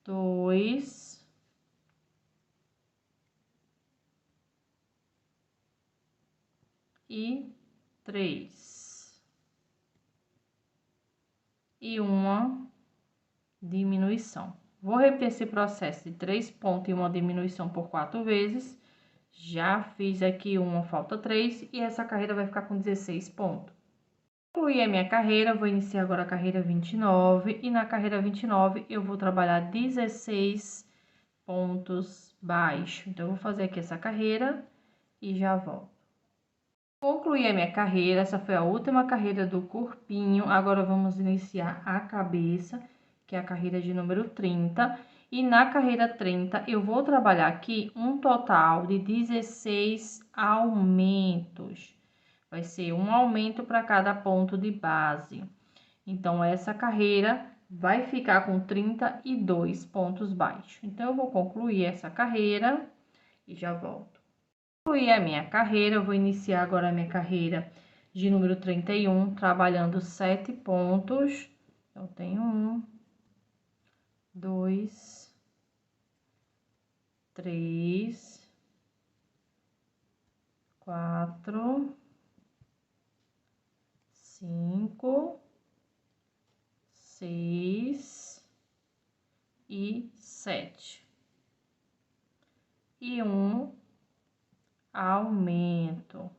2, 3 e uma diminuição. Vou repetir esse processo de 3 pontos e uma diminuição por 4 vezes. Já fiz aqui uma, falta 3 e essa carreira vai ficar com 16 pontos. Concluí a minha carreira, vou iniciar agora a carreira 29 e na carreira 29 eu vou trabalhar 16 pontos baixos. Então, eu vou fazer aqui essa carreira e já volto. Concluí a minha carreira, essa foi a última carreira do corpinho. Agora, vamos iniciar a cabeça, que é a carreira de número 30. E na carreira 30, eu vou trabalhar aqui um total de 16 aumentos. Vai ser um aumento para cada ponto de base. Então, essa carreira vai ficar com 32 pontos baixos. Então, eu vou concluir essa carreira e já volto. Concluí a minha carreira, eu vou iniciar agora a minha carreira de número 31, trabalhando 7 pontos. Então, tenho 1, 2, 3, 4, 5, 6 e 7. E um aumento.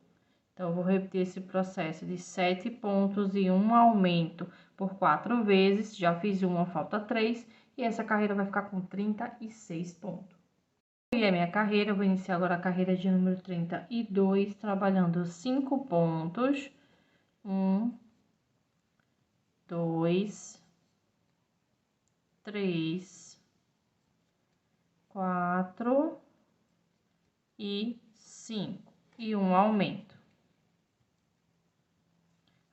Então, eu vou repetir esse processo de 7 pontos e um aumento por 4 vezes. Já fiz uma, falta 3. E essa carreira vai ficar com 36 pontos. E a minha carreira, eu vou iniciar agora a carreira de número 32, trabalhando 5 pontos. 1, 2, 3, 4 e 5. E um aumento.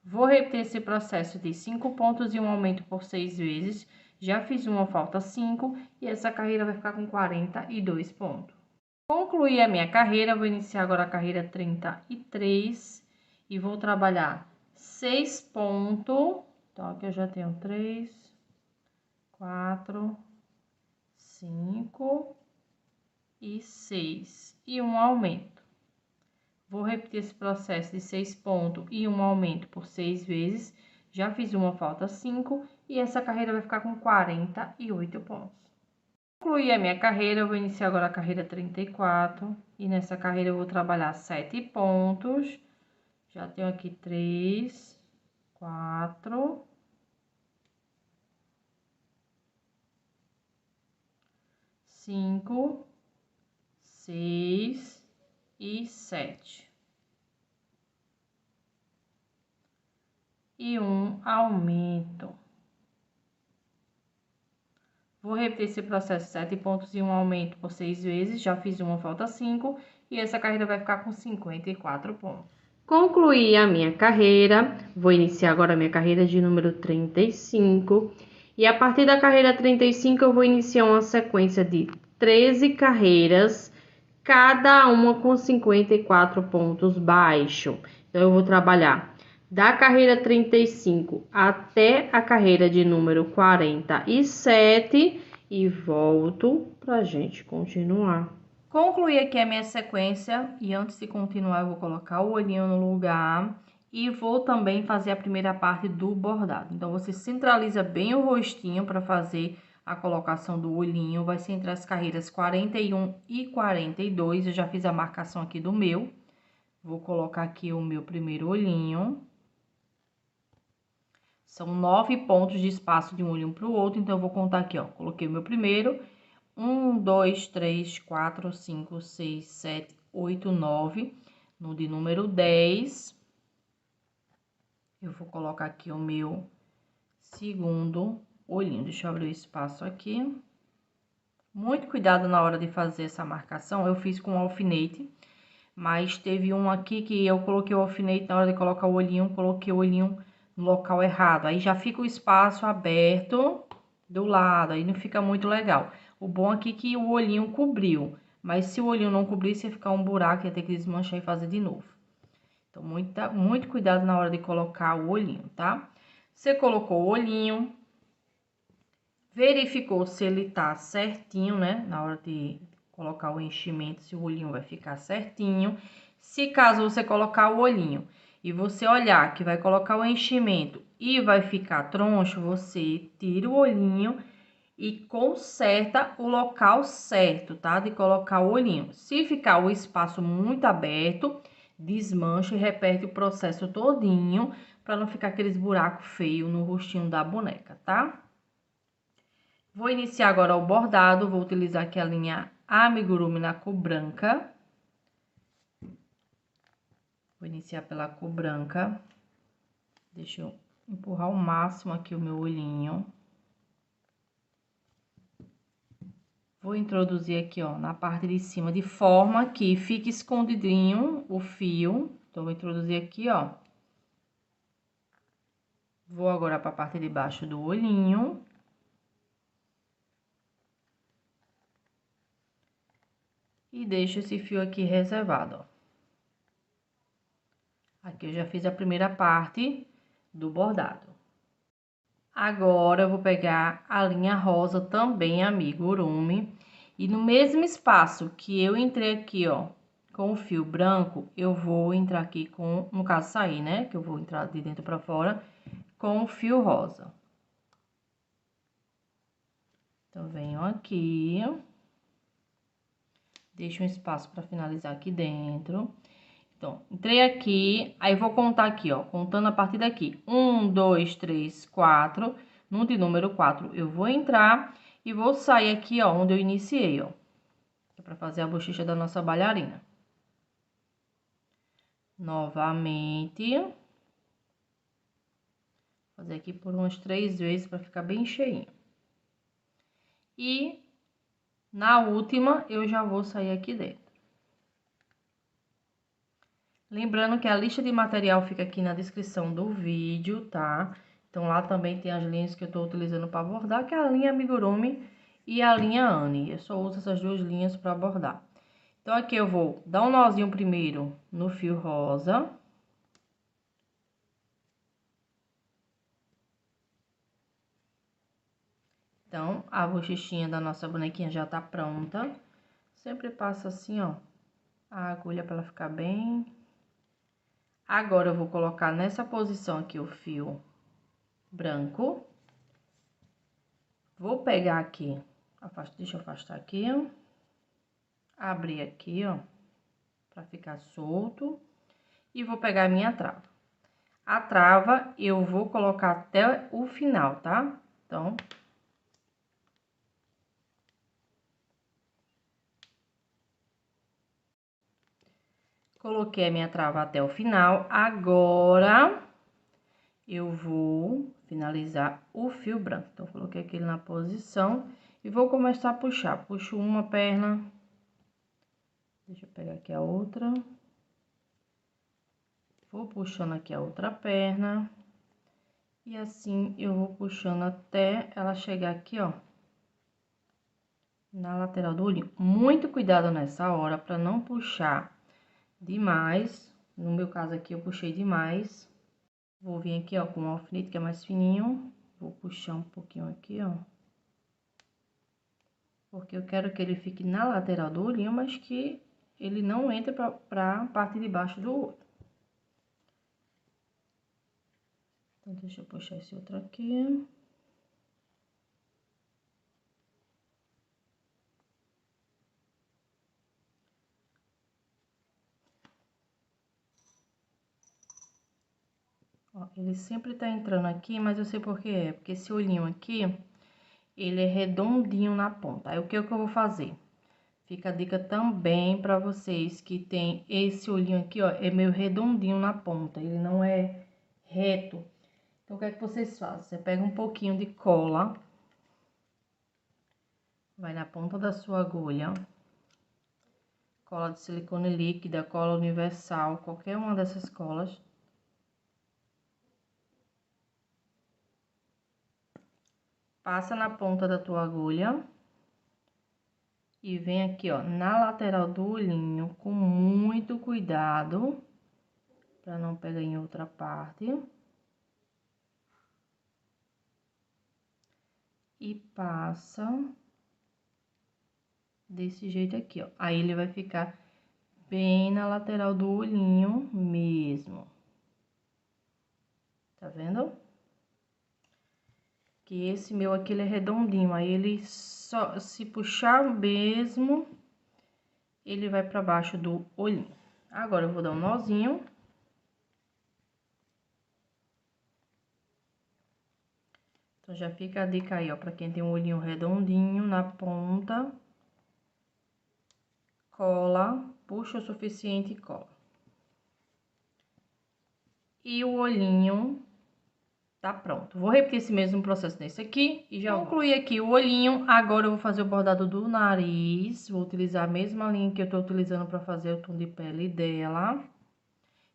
Vou repetir esse processo de 5 pontos e um aumento por 6 vezes. Já fiz uma, falta 5 e essa carreira vai ficar com 42 pontos. Concluí a minha carreira, vou iniciar agora a carreira 33 e vou trabalhar 6 pontos. Então, aqui eu já tenho 3, 4, 5 e 6 e um aumento. Vou repetir esse processo de 6 pontos e um aumento por 6 vezes. Já fiz uma, falta 5 e essa carreira vai ficar com 48 pontos. Concluí a minha carreira, eu vou iniciar agora a carreira 34 e nessa carreira eu vou trabalhar 7 pontos. Já tenho aqui 3, 4, 5, 6 e 7. E um aumento. Vou repetir esse processo, 7 pontos e um aumento por 6 vezes. Já fiz uma, falta 5. E essa carreira vai ficar com 54 pontos. Concluí a minha carreira, vou iniciar agora a minha carreira de número 35. E a partir da carreira 35 eu vou iniciar uma sequência de 13 carreiras, cada uma com 54 pontos baixos. Então, eu vou trabalhar da carreira 35 até a carreira de número 47 e volto para a gente continuar. Concluí aqui a minha sequência e antes de continuar eu vou colocar o olhinho no lugar e vou também fazer a primeira parte do bordado. Então, você centraliza bem o rostinho para fazer a colocação do olhinho, vai ser entre as carreiras 41 e 42, eu já fiz a marcação aqui do meu. Vou colocar aqui o meu primeiro olhinho. São 9 pontos de espaço de um olhinho para o outro, então eu vou contar aqui, ó. Coloquei o meu primeiro. 1, 2, 3, 4, 5, 6, 7, 8, 9. No de número 10, eu vou colocar aqui o meu segundo olhinho. Deixa eu abrir o espaço aqui. Muito cuidado na hora de fazer essa marcação. Eu fiz com alfinete, mas teve um aqui que eu coloquei o alfinete na hora de colocar o olhinho, coloquei o olhinho no local errado. Aí já fica o espaço aberto do lado, aí não fica muito legal. O bom aqui é que o olhinho cobriu, mas se o olhinho não cobrisse, ia ficar um buraco, ia ter que desmanchar e fazer de novo. Então, muito cuidado na hora de colocar o olhinho, tá? Você colocou o olhinho, verificou se ele tá certinho, né? Na hora de colocar o enchimento, se o olhinho vai ficar certinho. Se caso você colocar o olhinho e você olhar que vai colocar o enchimento e vai ficar troncho, você tira o olhinho e conserta o local certo, tá? De colocar o olhinho. Se ficar o espaço muito aberto, desmancha e repete o processo todinho, para não ficar aqueles buracos feios no rostinho da boneca, tá? Vou iniciar agora o bordado, vou utilizar aqui a linha Amigurumi na cor branca. Vou iniciar pela cor branca. Deixa eu empurrar ao máximo aqui o meu olhinho. Vou introduzir aqui, ó, na parte de cima, de forma que fique escondidinho o fio. Então, vou introduzir aqui, ó. Vou agora para a parte de baixo do olhinho. E deixo esse fio aqui reservado, ó. Aqui eu já fiz a primeira parte do bordado. Agora, eu vou pegar a linha rosa também, amigurumi. E no mesmo espaço que eu entrei aqui, ó, com o fio branco, eu vou entrar aqui com, no caso, sair, né? Que eu vou entrar de dentro pra fora, com o fio rosa. Então, venho aqui. Deixo um espaço pra finalizar aqui dentro. Então, entrei aqui, aí vou contar aqui, ó, contando a partir daqui. 1, 2, 3, 4. No de número 4, eu vou entrar e vou sair aqui, ó, onde eu iniciei, ó. Pra fazer a bochecha da nossa bailarina. Novamente. Fazer aqui por umas 3 vezes pra ficar bem cheinho. E na última, eu já vou sair aqui dentro. Lembrando que a lista de material fica aqui na descrição do vídeo, tá? Então, lá também tem as linhas que eu tô utilizando para bordar, que é a linha Amigurumi e a linha Anne. Eu só uso essas duas linhas para bordar. Então, aqui eu vou dar um nozinho primeiro no fio rosa. Então, a bochechinha da nossa bonequinha já tá pronta. Sempre passa assim, ó, a agulha para ela ficar bem. Agora, eu vou colocar nessa posição aqui o fio branco. Vou pegar aqui, deixa eu afastar aqui, ó. Abrir aqui, ó, pra ficar solto. E vou pegar a minha trava. A trava eu vou colocar até o final, tá? Então, coloquei a minha trava até o final. Agora, eu vou finalizar o fio branco. Então, coloquei aquele na posição e vou começar a puxar. Puxo uma perna. Deixa eu pegar aqui a outra. Vou puxando aqui a outra perna. E assim eu vou puxando até ela chegar aqui, ó, na lateral do olhinho. Muito cuidado nessa hora para não puxar demais. No meu caso aqui eu puxei demais. Vou vir aqui, ó, com um alfinete que é mais fininho. Vou puxar um pouquinho aqui, ó. Porque eu quero que ele fique na lateral do olhinho, mas que ele não entre pra parte de baixo do olho. Então, deixa eu puxar esse outro aqui. Ó, ele sempre tá entrando aqui, mas eu sei por que é. Porque esse olhinho aqui, ele é redondinho na ponta. Aí, o que é que eu vou fazer? Fica a dica também pra vocês que tem esse olhinho aqui, ó, é meio redondinho na ponta. Ele não é reto. Então, o que é que vocês fazem? Você pega um pouquinho de cola, vai na ponta da sua agulha, cola de silicone líquida, cola universal, qualquer uma dessas colas. Passa na ponta da tua agulha e vem aqui, ó, na lateral do olhinho, com muito cuidado, para não pegar em outra parte. E passa desse jeito aqui, ó. Aí, ele vai ficar bem na lateral do olhinho mesmo. Tá vendo? Que esse meu aqui, ele é redondinho. Aí, ele só, se puxar mesmo, ele vai pra baixo do olhinho. Agora, eu vou dar um nozinho. Então, já fica a dica aí, ó, pra quem tem um olhinho redondinho na ponta. Cola, puxa o suficiente e cola. E o olhinho tá pronto. Vou repetir esse mesmo processo nesse aqui e já concluí aqui o olhinho. Agora eu vou fazer o bordado do nariz. Vou utilizar a mesma linha que eu tô utilizando para fazer o tom de pele dela.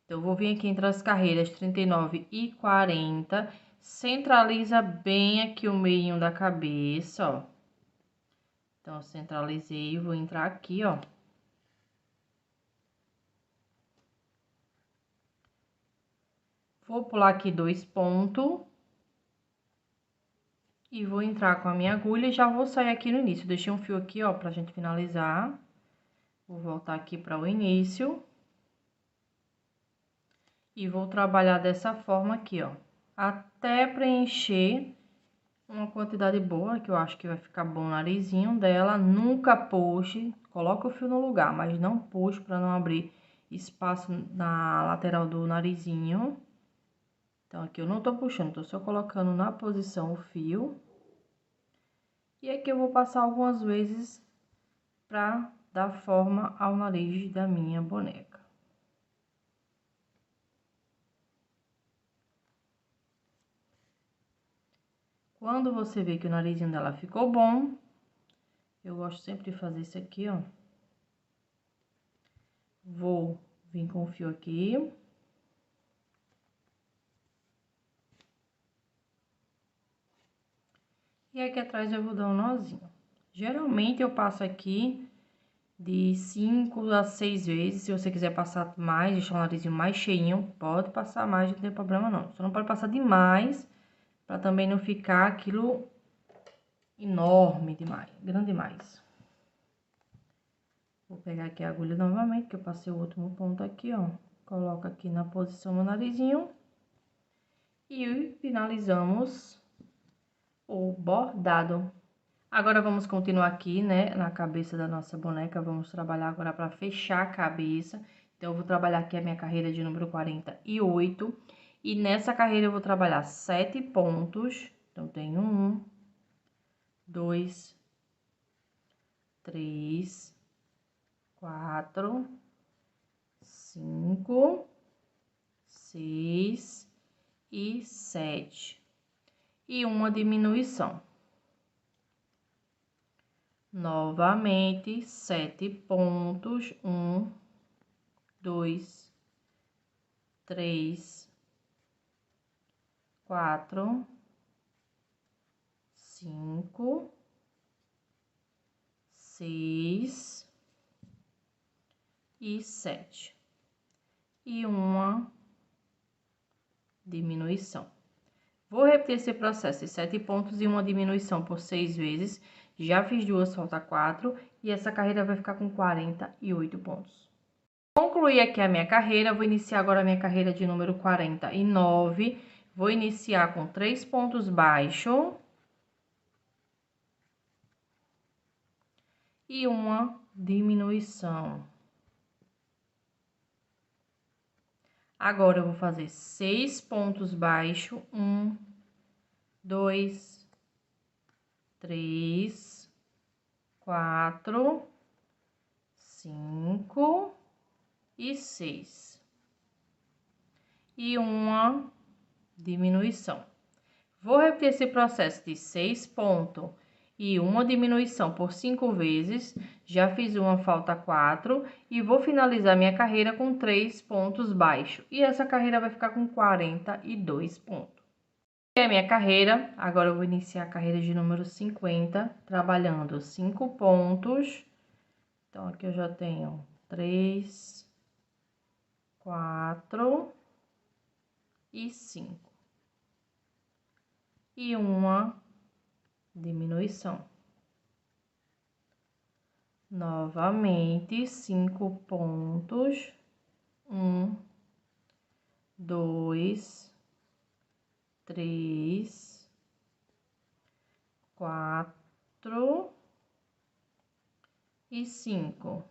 Então, eu vou vir aqui entre as carreiras 39 e 40. Centraliza bem aqui o meio da cabeça, ó. Então, eu centralizei, vou entrar aqui, ó. Vou pular aqui 2 pontos. E vou entrar com a minha agulha e já vou sair aqui no início. Deixei um fio aqui, ó, pra gente finalizar. Vou voltar aqui para o início. E vou trabalhar dessa forma aqui, ó. Até preencher uma quantidade boa, que eu acho que vai ficar bom o narizinho dela. Nunca puxe, coloca o fio no lugar, mas não puxe para não abrir espaço na lateral do narizinho. Então, aqui eu não tô puxando, tô só colocando na posição o fio. E aqui eu vou passar algumas vezes para dar forma ao nariz da minha boneca. Quando você vê que o narizinho dela ficou bom, eu gosto sempre de fazer isso aqui, ó. Vou vir com o fio aqui. E aqui atrás eu vou dar um nozinho. Geralmente eu passo aqui de 5 a 6 vezes. Se você quiser passar mais, deixar o narizinho mais cheinho, pode passar mais, não tem problema não. Só não pode passar demais, para também não ficar aquilo enorme demais, grande demais. Vou pegar aqui a agulha novamente, que eu passei o último ponto aqui, ó. Coloco aqui na posição do narizinho. E finalizamos o bordado. Agora, vamos continuar aqui, né, na cabeça da nossa boneca. Vamos trabalhar agora para fechar a cabeça. Então, eu vou trabalhar aqui a minha carreira de número 48. E nessa carreira, eu vou trabalhar 7 pontos. Então, tenho 1, 2, 3, 4, 5, 6 e 7. E uma diminuição. Novamente, 7 pontos. 1, 2, 3, 4, 5, 6 e 7. E uma diminuição. Vou repetir esse processo de 7 pontos e uma diminuição por 6 vezes. Já fiz duas, falta 4. E essa carreira vai ficar com 48 pontos. Concluí aqui a minha carreira. Vou iniciar agora a minha carreira de número 49. Vou iniciar com 3 pontos baixos. E uma diminuição. Agora, eu vou fazer 6 pontos baixos, 1, 2, 3, 4, 5 e 6. E uma diminuição. Vou repetir esse processo de 6 pontos e uma diminuição por 5 vezes. Já fiz uma, falta 4. E vou finalizar minha carreira com 3 pontos baixos. E essa carreira vai ficar com 42 pontos. E a minha carreira, agora eu vou iniciar a carreira de número 50, trabalhando 5 pontos. Então, aqui eu já tenho 3, 4 e 5. E uma diminuição. Novamente, 5 pontos. 1, 2, 3, 4 e 5.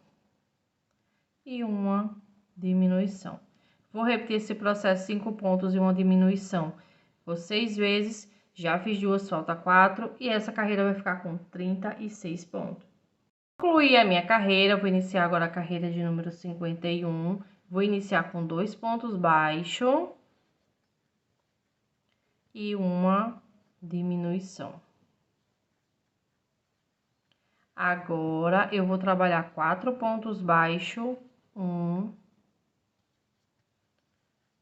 E uma diminuição. Vou repetir esse processo, 5 pontos e uma diminuição por 6 vezes. Já fiz duas, falta 4. E essa carreira vai ficar com 36 pontos. Concluí a minha carreira, vou iniciar agora a carreira de número 51. Vou iniciar com 2 pontos baixos e uma diminuição. Agora, eu vou trabalhar 4 pontos baixos. 1,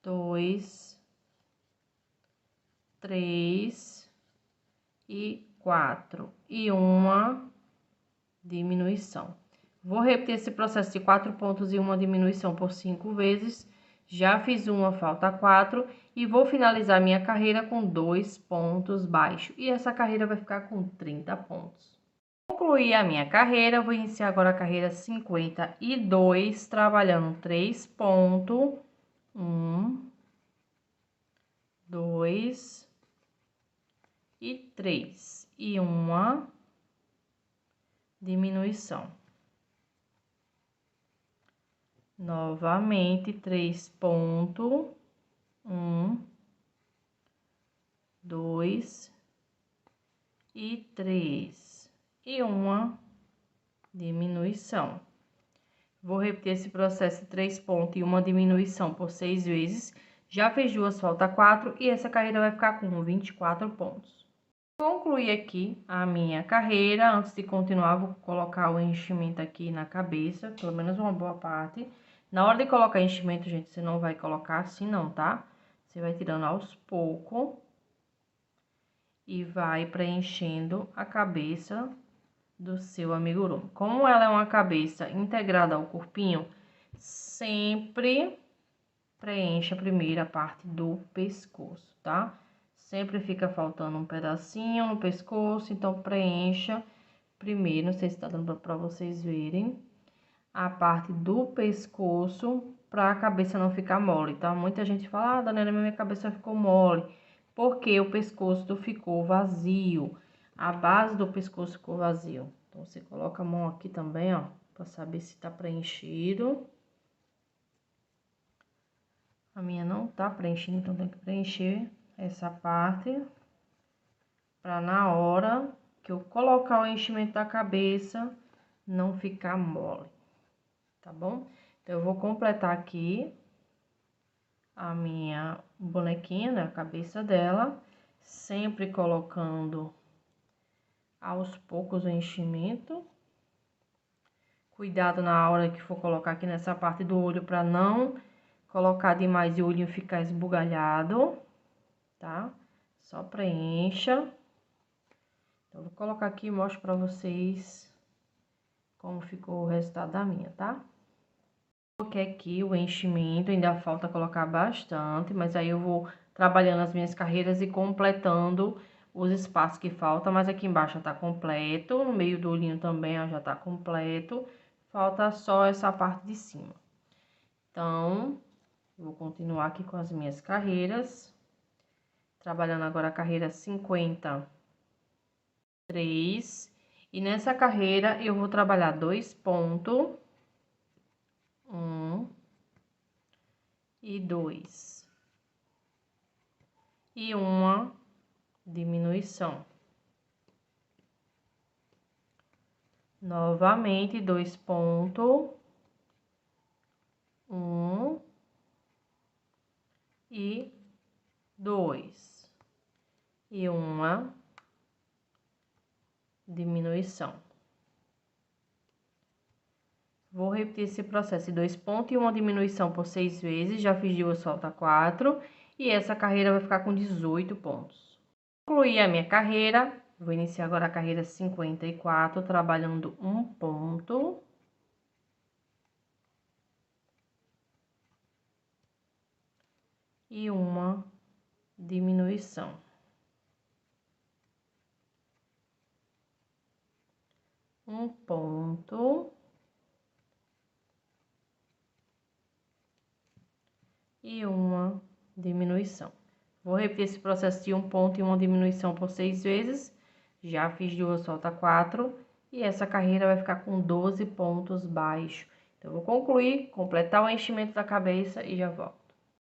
2, 3 e 4. E uma diminuição. Vou repetir esse processo de 4 pontos e uma diminuição por 5 vezes. Já fiz uma, falta 4. E vou finalizar minha carreira com 2 pontos baixos. E essa carreira vai ficar com 30 pontos. Concluí a minha carreira, vou iniciar agora a carreira 52, trabalhando 3 pontos. 1, 2 e 3. E uma diminuição. Novamente, 3 pontos. 1, 2 e 3. E uma diminuição. Vou repetir esse processo de 3 pontos e uma diminuição por 6 vezes. Já fiz duas, falta 4. E essa carreira vai ficar com 24 pontos. Concluí aqui a minha carreira. Antes de continuar, vou colocar o enchimento aqui na cabeça, pelo menos uma boa parte. Na hora de colocar enchimento, gente, você não vai colocar assim não, tá? Você vai tirando aos poucos e vai preenchendo a cabeça do seu amigurumi. Como ela é uma cabeça integrada ao corpinho, sempre preencha primeiro a parte do pescoço, tá? Sempre fica faltando um pedacinho no pescoço, então preencha primeiro, não sei se tá dando pra vocês verem, a parte do pescoço, pra a cabeça não ficar mole, tá? Muita gente fala, ah, Daniela, minha cabeça ficou mole, porque o pescoço ficou vazio, a base do pescoço ficou vazio. Então, você coloca a mão aqui também, ó, pra saber se tá preenchido. A minha não tá preenchida, então tem que preencher essa parte pra na hora que eu colocar o enchimento da cabeça não ficar mole, tá bom? Então, eu vou completar aqui a minha bonequinha, né, a cabeça dela, sempre colocando aos poucos o enchimento. Cuidado na hora que for colocar aqui nessa parte do olho para não colocar demais e o olhinho ficar esbugalhado, tá? Só preencha. Então, vou colocar aqui e mostro pra vocês como ficou o resultado da minha, tá? Coloquei aqui o enchimento, ainda falta colocar bastante, mas aí eu vou trabalhando as minhas carreiras e completando os espaços que faltam. Mas aqui embaixo já tá completo, no meio do olhinho também ó, já tá completo. Falta só essa parte de cima. Então, vou continuar aqui com as minhas carreiras. Trabalhando agora a carreira 53. E nessa carreira eu vou trabalhar 2 pontos. 1 e 2. E uma diminuição. Novamente, 2 pontos. 1 e 2. E uma diminuição. Vou repetir esse processo de 2 pontos e uma diminuição por 6 vezes. Já fiz 2, falta 4. E essa carreira vai ficar com 18 pontos. Concluí a minha carreira. Vou iniciar agora a carreira 54, trabalhando 1 ponto. E uma diminuição. Um ponto. E uma diminuição. Vou repetir esse processo de 1 ponto e uma diminuição por 6 vezes. Já fiz 2, falta 4. E essa carreira vai ficar com 12 pontos baixos. Então, eu vou concluir, completar o enchimento da cabeça e já volto.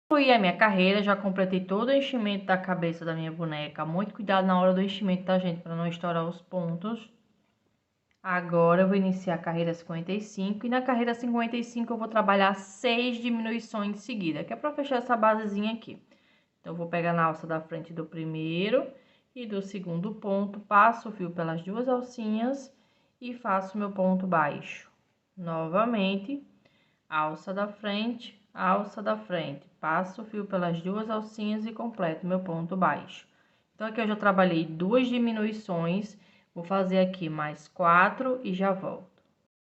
Concluí a minha carreira, já completei todo o enchimento da cabeça da minha boneca. Muito cuidado na hora do enchimento, tá, gente? Para não estourar os pontos. Agora, eu vou iniciar a carreira 55 e na carreira 55 eu vou trabalhar 6 diminuições de seguida, que é para fechar essa basezinha aqui. Então, eu vou pegar na alça da frente do primeiro e do segundo ponto, passo o fio pelas 2 alcinhas e faço meu ponto baixo. Novamente, alça da frente, passo o fio pelas 2 alcinhas e completo meu ponto baixo. Então, aqui eu já trabalhei 2 diminuições. Vou fazer aqui mais 4 e já volto.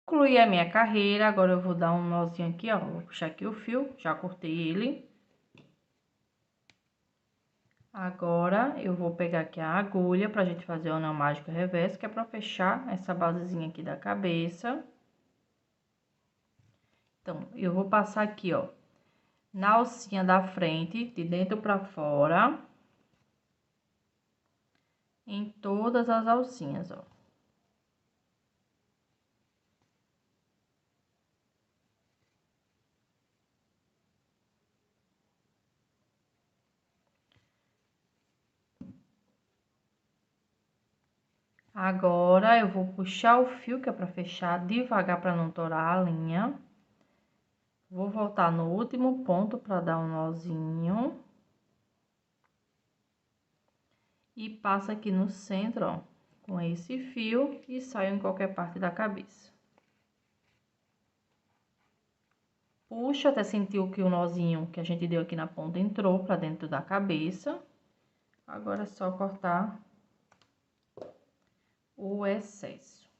Concluí a minha carreira, agora eu vou dar um nozinho aqui, ó. Vou puxar aqui o fio, já cortei ele. Agora, eu vou pegar aqui a agulha pra gente fazer o anel mágico reverso, que é pra fechar essa basezinha aqui da cabeça. Então, eu vou passar aqui, ó, na alcinha da frente, de dentro pra fora. Em todas as alcinhas, ó. Agora, eu vou puxar o fio, que é pra fechar devagar, pra não torar a linha. Vou voltar no último ponto pra dar um nozinho. E passo aqui no centro, ó, com esse fio e saio em qualquer parte da cabeça. Puxa até sentir que o nozinho que a gente deu aqui na ponta entrou pra dentro da cabeça. Agora é só cortar o excesso.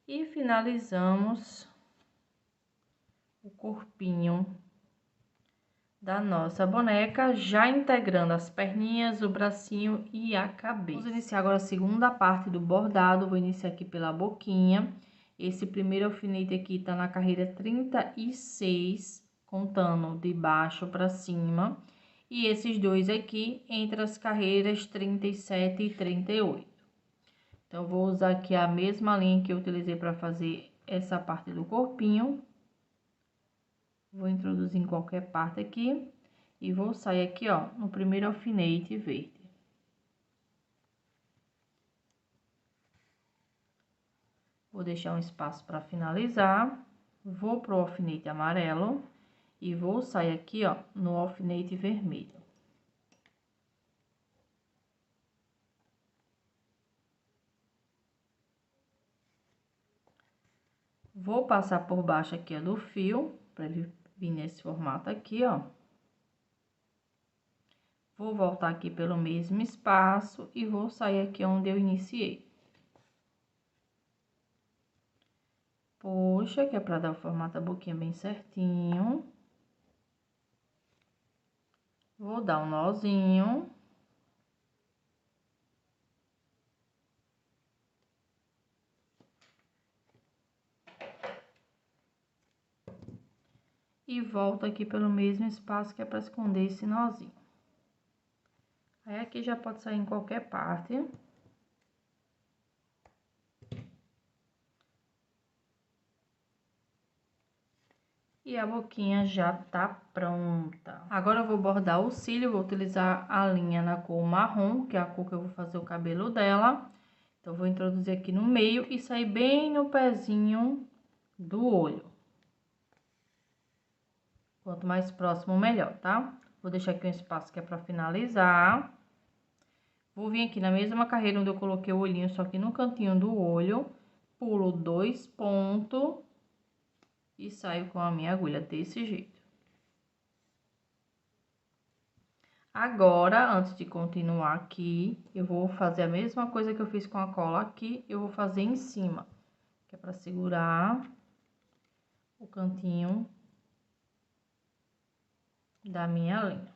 E finalizamos o corpinho da nossa boneca, já integrando as perninhas, o bracinho e a cabeça. Vamos iniciar agora a segunda parte do bordado. Vou iniciar aqui pela boquinha. Esse primeiro alfinete aqui tá na carreira 36, contando de baixo para cima. E esses dois aqui entre as carreiras 37 e 38. Então, vou usar aqui a mesma linha que eu utilizei para fazer essa parte do corpinho. Vou introduzir em qualquer parte aqui e vou sair aqui, ó, no primeiro alfinete verde. Vou deixar um espaço para finalizar. Vou pro alfinete amarelo e vou sair aqui, ó, no alfinete vermelho. Vou passar por baixo aqui, ó, do fio, para ele Vim nesse formato aqui, ó. Vou voltar aqui pelo mesmo espaço e vou sair aqui onde eu iniciei. Puxa, que é pra dar o formato da boquinha bem certinho. Vou dar um nozinho. E volto aqui pelo mesmo espaço que é para esconder esse nozinho. Aí, aqui já pode sair em qualquer parte. E a boquinha já tá pronta. Agora eu vou bordar o cílio, vou utilizar a linha na cor marrom, que é a cor que eu vou fazer o cabelo dela. Então, vou introduzir aqui no meio e sair bem no pezinho do olho. Quanto mais próximo, melhor, tá? Vou deixar aqui um espaço que é pra finalizar. Vou vir aqui na mesma carreira onde eu coloquei o olhinho, só que no cantinho do olho, pulo 2 pontos e saio com a minha agulha desse jeito. Agora, antes de continuar aqui, eu vou fazer a mesma coisa que eu fiz com a cola aqui, eu vou fazer em cima, que é pra segurar o cantinho da minha linha.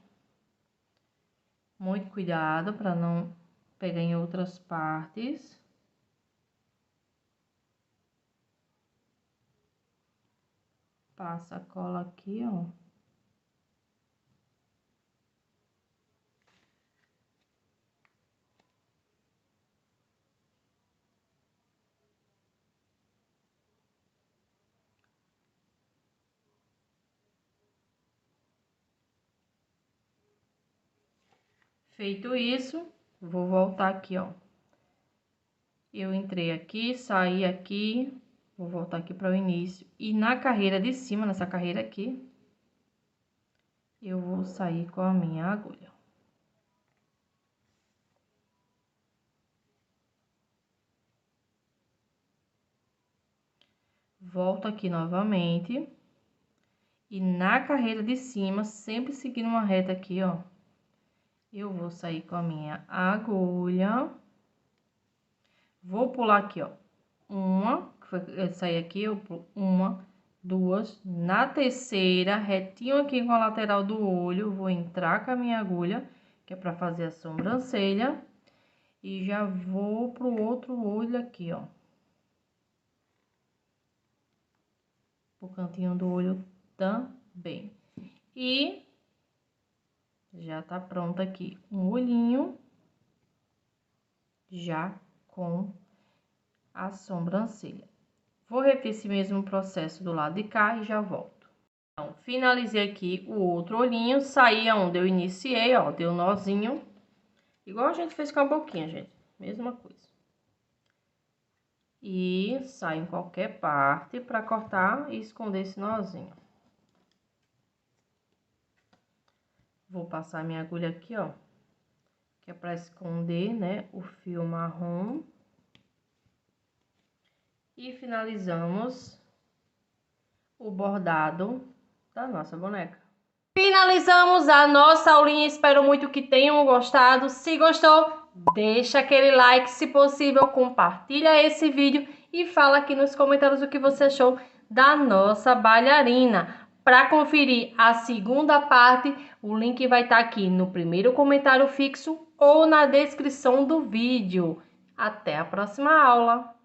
Muito cuidado para não pegar em outras partes. Passa a cola aqui, ó. Feito isso, vou voltar aqui, ó. Eu entrei aqui, saí aqui, vou voltar aqui para o início. E na carreira de cima, nessa carreira aqui, eu vou sair com a minha agulha. Volto aqui novamente. E na carreira de cima, sempre seguindo uma reta aqui, ó. Eu vou sair com a minha agulha. Vou pular aqui, ó. Uma, que foi eu saí aqui, eu pulo uma, duas. Na terceira, retinho aqui com a lateral do olho, vou entrar com a minha agulha, que é pra fazer a sobrancelha. E já vou pro outro olho aqui, ó. O cantinho do olho também. E já tá pronto aqui um olhinho, já com a sobrancelha. Vou repetir esse mesmo processo do lado de cá e já volto. Então, finalizei aqui o outro olhinho, saí onde eu iniciei, ó, deu nozinho. Igual a gente fez com a boquinha, gente, mesma coisa. E sai em qualquer parte pra cortar e esconder esse nozinho. Vou passar minha agulha aqui, ó, que é pra esconder, né, o fio marrom. E finalizamos o bordado da nossa boneca. Finalizamos a nossa aulinha, espero muito que tenham gostado. Se gostou, deixa aquele like, se possível, compartilha esse vídeo e fala aqui nos comentários o que você achou da nossa bailarina. Para conferir a segunda parte, o link vai estar aqui no primeiro comentário fixo ou na descrição do vídeo. Até a próxima aula!